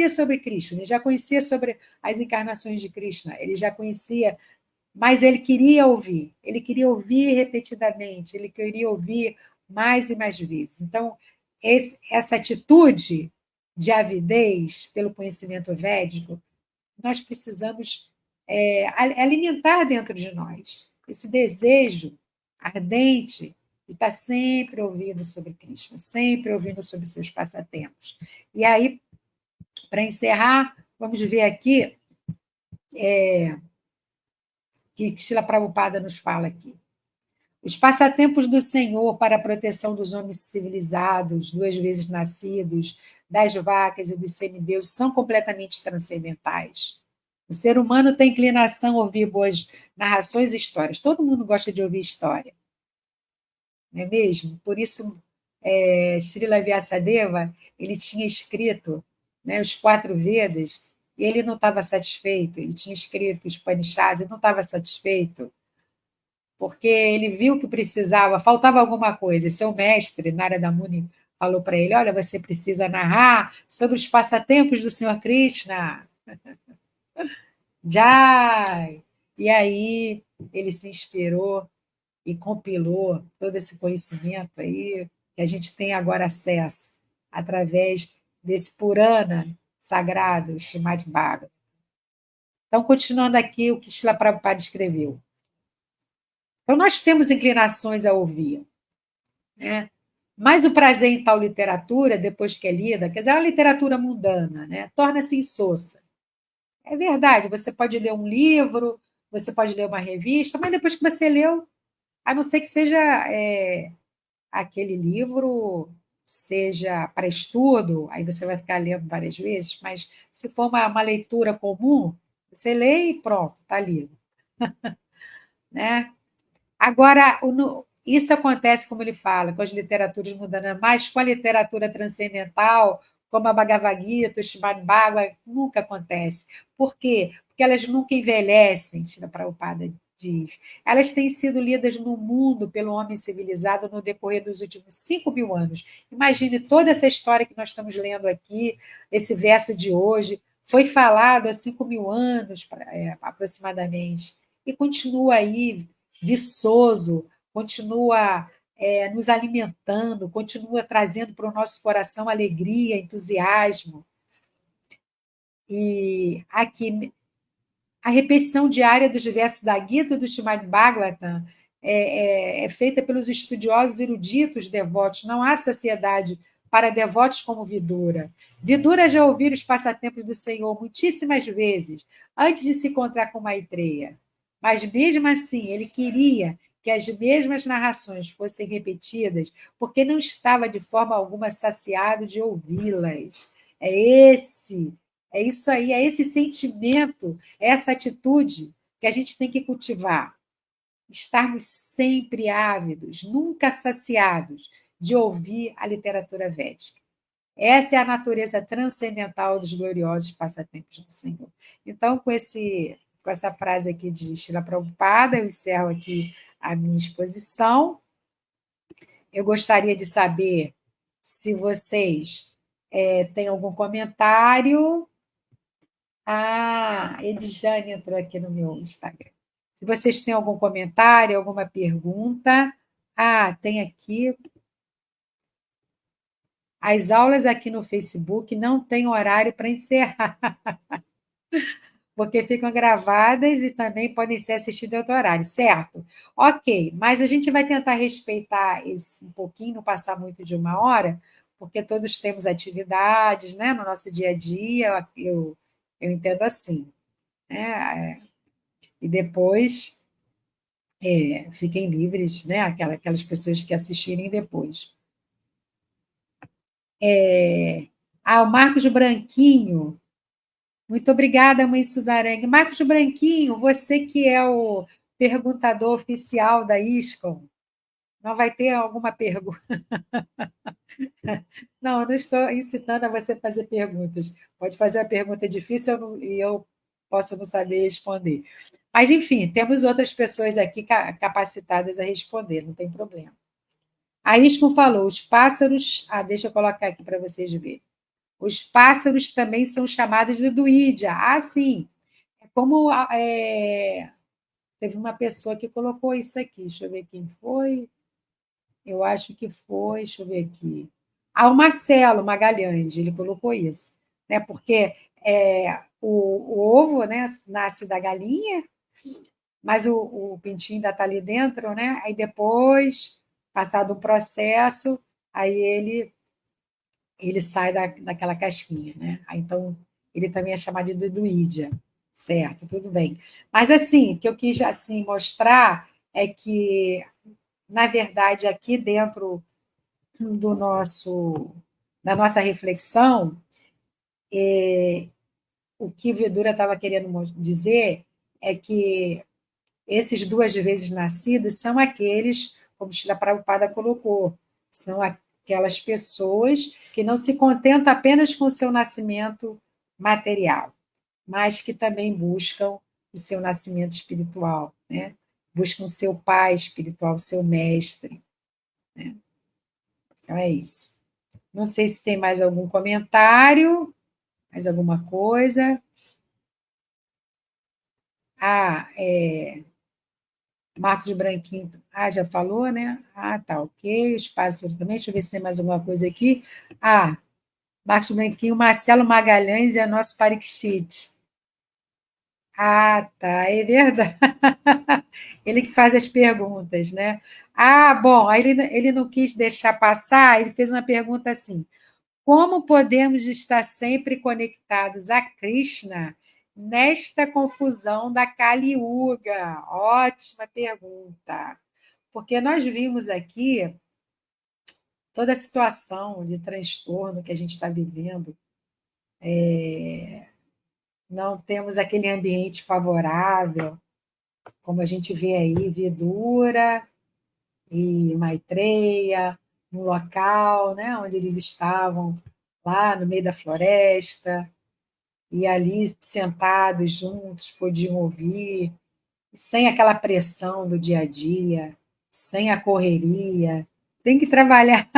sobre Krishna, ele já conhecia sobre as encarnações de Krishna, ele já conhecia, mas ele queria ouvir repetidamente, ele queria ouvir mais e mais vezes. Então, essa atitude de avidez pelo conhecimento védico, nós precisamos alimentar dentro de nós esse desejo ardente de estar sempre ouvindo sobre Krishna, sempre ouvindo sobre seus passatempos. E aí, para encerrar, vamos ver aqui que Srila Prabhupada nos fala aqui. Os passatempos do Senhor para a proteção dos homens civilizados, duas vezes nascidos, das vacas e dos semideuses, são completamente transcendentais. O ser humano tem inclinação a ouvir boas narrações e histórias. Todo mundo gosta de ouvir história, não é mesmo? Por isso, Srila Vyasadeva, ele tinha escrito, né, os 4 Vedas, e ele não estava satisfeito. Ele tinha escrito os Upanishads e não estava satisfeito, porque ele viu que precisava, faltava alguma coisa. E seu mestre, Narada Muni, falou para ele: olha, você precisa narrar sobre os passatempos do Senhor Krishna. Jai! E aí ele se inspirou e compilou todo esse conhecimento aí que a gente tem agora acesso através desse Purana sagrado, Srimad Bhagavatam. Então, continuando aqui o que Srila Prabhupada escreveu. Então, nós temos inclinações a ouvir, né? Mas o prazer em tal literatura, depois que é lida, quer dizer, é uma literatura mundana, né? Torna-se insossa. É verdade, você pode ler um livro, você pode ler uma revista, mas depois que você leu, a não ser que seja aquele livro seja para estudo, aí você vai ficar lendo várias vezes, mas se for uma leitura comum, você lê e pronto, está lido. Né? Agora, isso acontece, como ele fala, com as literaturas mundanas, mas com a literatura transcendental, como a Bhagavad Gita, o Srimad Bhagavatam, nunca acontece. Por quê? Porque elas nunca envelhecem, Srila Prabhupada diz. Elas têm sido lidas no mundo pelo homem civilizado no decorrer dos últimos 5.000 anos. Imagine toda essa história que nós estamos lendo aqui, esse verso de hoje, foi falado há 5.000 anos, aproximadamente, e continua aí viçoso, continua nos alimentando, continua trazendo para o nosso coração alegria, entusiasmo. E aqui A repetição diária dos versos da Gita e do Srimad Bhagavatam é feita pelos estudiosos eruditos devotos. Não há saciedade para devotos como Vidura. Vidura já ouviu os passatempos do Senhor muitíssimas vezes, antes de se encontrar com Maitreya. Mas, mesmo assim, ele queria que as mesmas narrações fossem repetidas, porque não estava de forma alguma saciado de ouvi-las. É isso aí, é esse sentimento, essa atitude que a gente tem que cultivar. Estarmos sempre ávidos, nunca saciados de ouvir a literatura védica. Essa é a natureza transcendental dos gloriosos passatempos do Senhor. Então, com essa frase aqui de Srila Prabhupada, eu encerro aqui a minha exposição. Eu gostaria de saber se vocês têm algum comentário. Edjane entrou aqui no meu Instagram. Se vocês têm algum comentário, alguma pergunta. Tem aqui. As aulas aqui no Facebook não têm horário para encerrar, porque ficam gravadas e também podem ser assistidas em outro horário, certo? Ok, mas a gente vai tentar respeitar esse um pouquinho, não passar muito de 1 hora, porque todos temos atividades, né, no nosso dia a dia, eu entendo assim, né? E depois fiquem livres, né? Aquelas pessoas que assistirem depois. O Marcos Branquinho. Muito obrigada, mãe Sudarengue. Marcos Branquinho, você que é o perguntador oficial da ISCOM, não vai ter alguma pergunta? Não, eu não estou incitando a você fazer perguntas. Pode fazer uma pergunta difícil e eu posso não saber responder. Mas, enfim, temos outras pessoas aqui capacitadas a responder, não tem problema. A ISCOM falou, os pássaros. Deixa eu colocar aqui para vocês verem. Os pássaros também são chamados de duídia. Sim. Como teve uma pessoa que colocou isso aqui. Deixa eu ver quem foi. Eu acho que foi, deixa eu ver aqui. O Marcelo Magalhães, ele colocou isso, né? Porque o ovo, né, nasce da galinha, mas o pintinho ainda está ali dentro, né? Aí depois, passado um processo, aí ele sai daquela casquinha, né? Aí, então, ele também é chamado de duídia, certo? Tudo bem. Mas, assim, o que eu quis assim, mostrar é que, na verdade, aqui dentro do nosso da nossa reflexão, o que Vidura estava querendo dizer é que esses 2 vezes nascidos são aqueles, como Srila Prabhupada colocou, são aquelas pessoas que não se contentam apenas com o seu nascimento material, mas que também buscam o seu nascimento espiritual, né? Buscam o seu pai espiritual, o seu mestre. Né? Então é isso. Não sei se tem mais algum comentário, mais alguma coisa. Marcos Branquinho. Já falou, né? Tá, ok. Os pássaros também. Deixa eu ver se tem mais alguma coisa aqui. Marcos Branquinho, Marcelo Magalhães é nosso Parikshit. Tá, é verdade. Ele que faz as perguntas, né? Bom, aí ele não quis deixar passar, ele fez uma pergunta assim: como podemos estar sempre conectados a Krishna nesta confusão da Kali Yuga? Ótima pergunta. Porque nós vimos aqui toda a situação de transtorno que a gente está vivendo. Não temos aquele ambiente favorável, como a gente vê aí, Vidura e Maitreya, no local, né, onde eles estavam, lá no meio da floresta, e ali sentados juntos podiam ouvir, sem aquela pressão do dia a dia, sem a correria. Tem que trabalhar,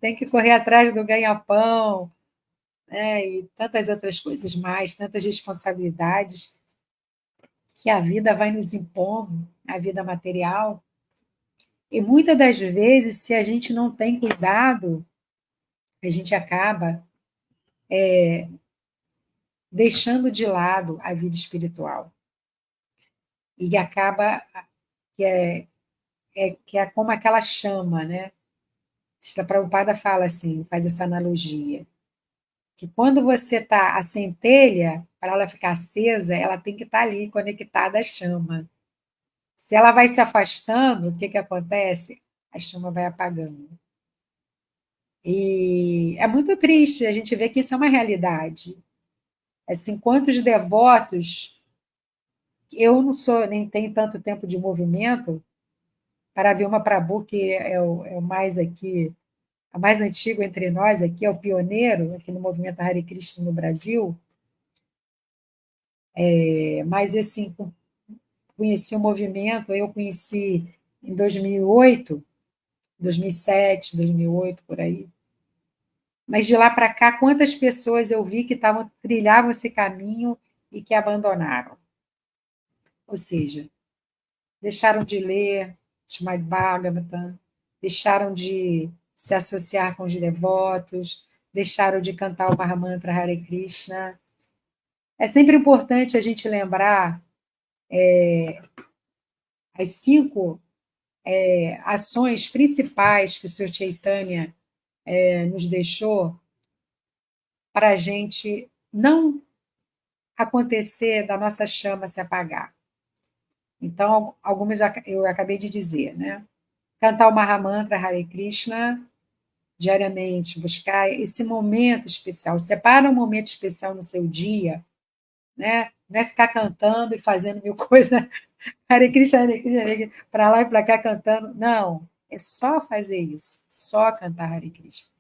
tem que correr atrás do ganha-pão, né? E tantas outras coisas mais, tantas responsabilidades que a vida vai nos impondo, a vida material. E muitas das vezes, se a gente não tem cuidado, a gente acaba deixando de lado a vida espiritual. E acaba que é como aquela chama, né? A Prabhupada fala assim, faz essa analogia, que quando você está a centelha, para ela ficar acesa, ela tem que estar ali conectada à chama. Se ela vai se afastando, o que que acontece? A chama vai apagando. E é muito triste a gente ver que isso é uma realidade. Assim, quantos devotos, eu não sou, nem tenho tanto tempo de movimento para ver uma Prabhu que é o mais aqui, a mais antigo entre nós aqui, é o pioneiro aqui no movimento Hare Krishna no Brasil, mas assim, conheci o movimento, eu conheci em 2008, 2007, 2008, por aí. Mas de lá para cá, quantas pessoas eu vi que trilhavam esse caminho e que abandonaram? Ou seja, deixaram de ler Srimad Bhagavatam, deixaram de se associar com os devotos, deixaram de cantar o Mahamantra Hare Krishna. É sempre importante a gente lembrar as 5 ações principais que o Sr. Chaitanya nos deixou para a gente não acontecer da nossa chama se apagar. Então, algumas eu acabei de dizer, né? Cantar o Mahamantra Hare Krishna diariamente, buscar esse momento especial. Separa um momento especial no seu dia, né? Não é ficar cantando e fazendo mil coisas, Hare Krishna, Hare Krishna, Hare Krishna, para lá e para cá cantando. Não, é só fazer isso, só cantar Hare Krishna.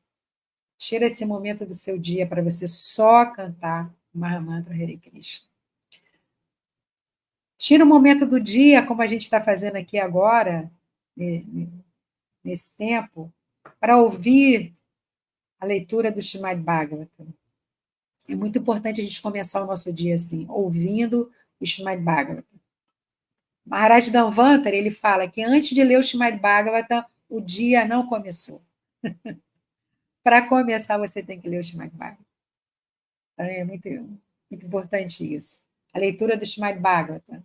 Tira esse momento do seu dia para você só cantar o Mahamantra Hare Krishna. Tira um momento do dia, como a gente está fazendo aqui agora, nesse tempo, para ouvir a leitura do Srimad Bhagavatam. É muito importante a gente começar o nosso dia assim, ouvindo o Srimad Bhagavatam. Maharaj Dhanvantari, ele fala que antes de ler o Srimad Bhagavatam, o dia não começou. Para começar, você tem que ler o Srimad Bhagavatam. Então, é muito importante isso. A leitura do Srimad Bhagavatam.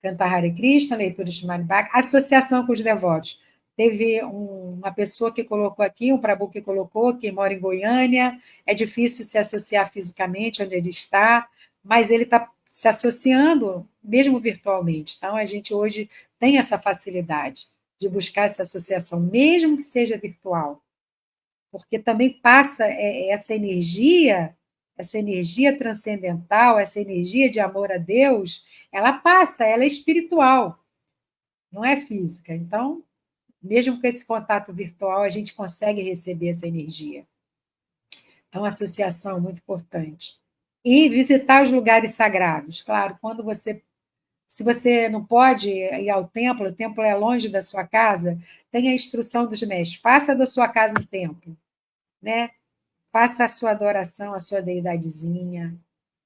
Cantar Hare Krishna, leitura do Srimad Bhagavatam, associação com os devotos. Teve uma pessoa que colocou aqui, um Prabhu que colocou, que mora em Goiânia, é difícil se associar fisicamente onde ele está, mas ele está se associando, mesmo virtualmente. Então, a gente hoje tem essa facilidade de buscar essa associação, mesmo que seja virtual, porque também passa essa energia transcendental, essa energia de amor a Deus, ela passa, ela é espiritual, não é física. Então, mesmo com esse contato virtual, a gente consegue receber essa energia. Então, associação muito importante. E visitar os lugares sagrados. Claro, se você não pode ir ao templo, o templo é longe da sua casa, tem a instrução dos mestres, faça da sua casa um templo, né? Faça a sua adoração à sua deidadezinha,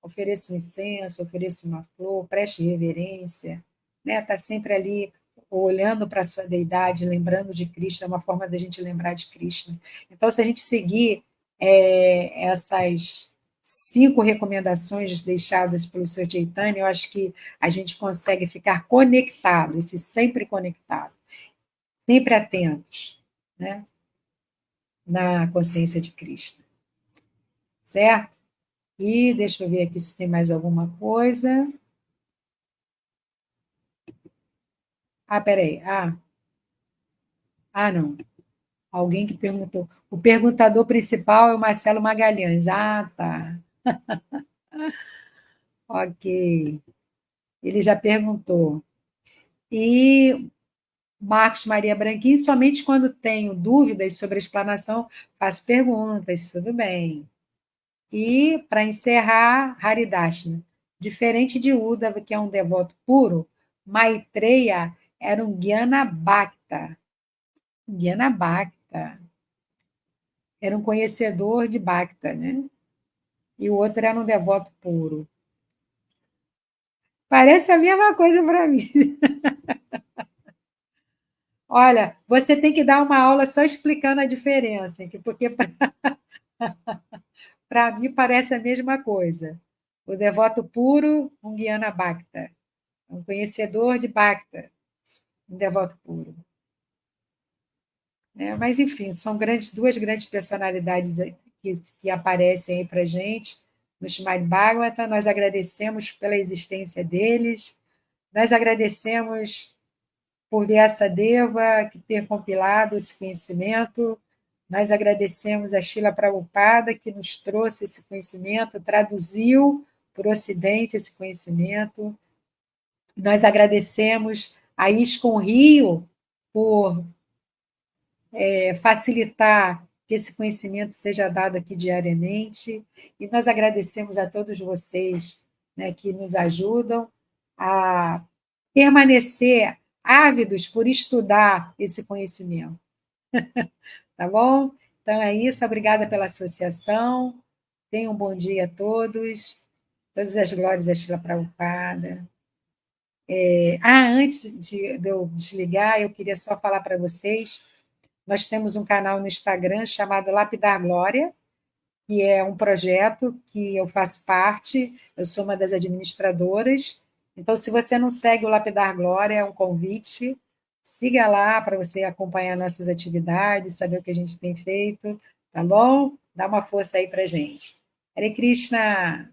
ofereça um incenso, ofereça uma flor, preste reverência, né? Está sempre ali olhando para a sua deidade, lembrando de Cristo, é uma forma da gente lembrar de Cristo. Então, se a gente seguir essas 5 recomendações deixadas pelo Sr. Chaitanya, eu acho que a gente consegue ficar conectado, esse sempre conectado, sempre atentos, né? Na consciência de Cristo, certo? E deixa eu ver aqui se tem mais alguma coisa. Peraí. Não. Alguém que perguntou. O perguntador principal é o Marcelo Magalhães. Tá. Ok. Ele já perguntou. E Marcos Maria Branquinho, somente quando tenho dúvidas sobre a explanação, faço perguntas, tudo bem. E, para encerrar, Haridashna. Diferente de Uda, que é um devoto puro, Maitreya era um Jnana Bhakta. Jnana Bhakta. Era um conhecedor de Bhakta, né? E o outro era um devoto puro. Parece a mesma coisa para mim. Olha, você tem que dar uma aula só explicando a diferença, porque para mim parece a mesma coisa. O devoto puro, um Guiana Bhakta. Um conhecedor de Bhakta, um devoto puro. Mas, enfim, são duas grandes personalidades que aparecem aí para a gente no Srimad Bhagavatam. Nós agradecemos pela existência deles, nós agradecemos por Vyasadeva que ter compilado esse conhecimento, nós agradecemos a Srila Prabhupada que nos trouxe esse conhecimento, traduziu para o Ocidente esse conhecimento, nós agradecemos a ISKCON Rio por facilitar que esse conhecimento seja dado aqui diariamente, e nós agradecemos a todos vocês, né, que nos ajudam a permanecer ávidos por estudar esse conhecimento. Tá bom? Então é isso, obrigada pela associação, tenham um bom dia a todos, todas as glórias da Srila Prabhupada. Antes de eu desligar, eu queria só falar para vocês, nós temos um canal no Instagram chamado Lapidar Glória, que é um projeto que eu faço parte, eu sou uma das administradoras. Então, se você não segue o Lapidar Glória, é um convite, siga lá para você acompanhar nossas atividades, saber o que a gente tem feito, tá bom? Dá uma força aí para a gente. Hare Krishna!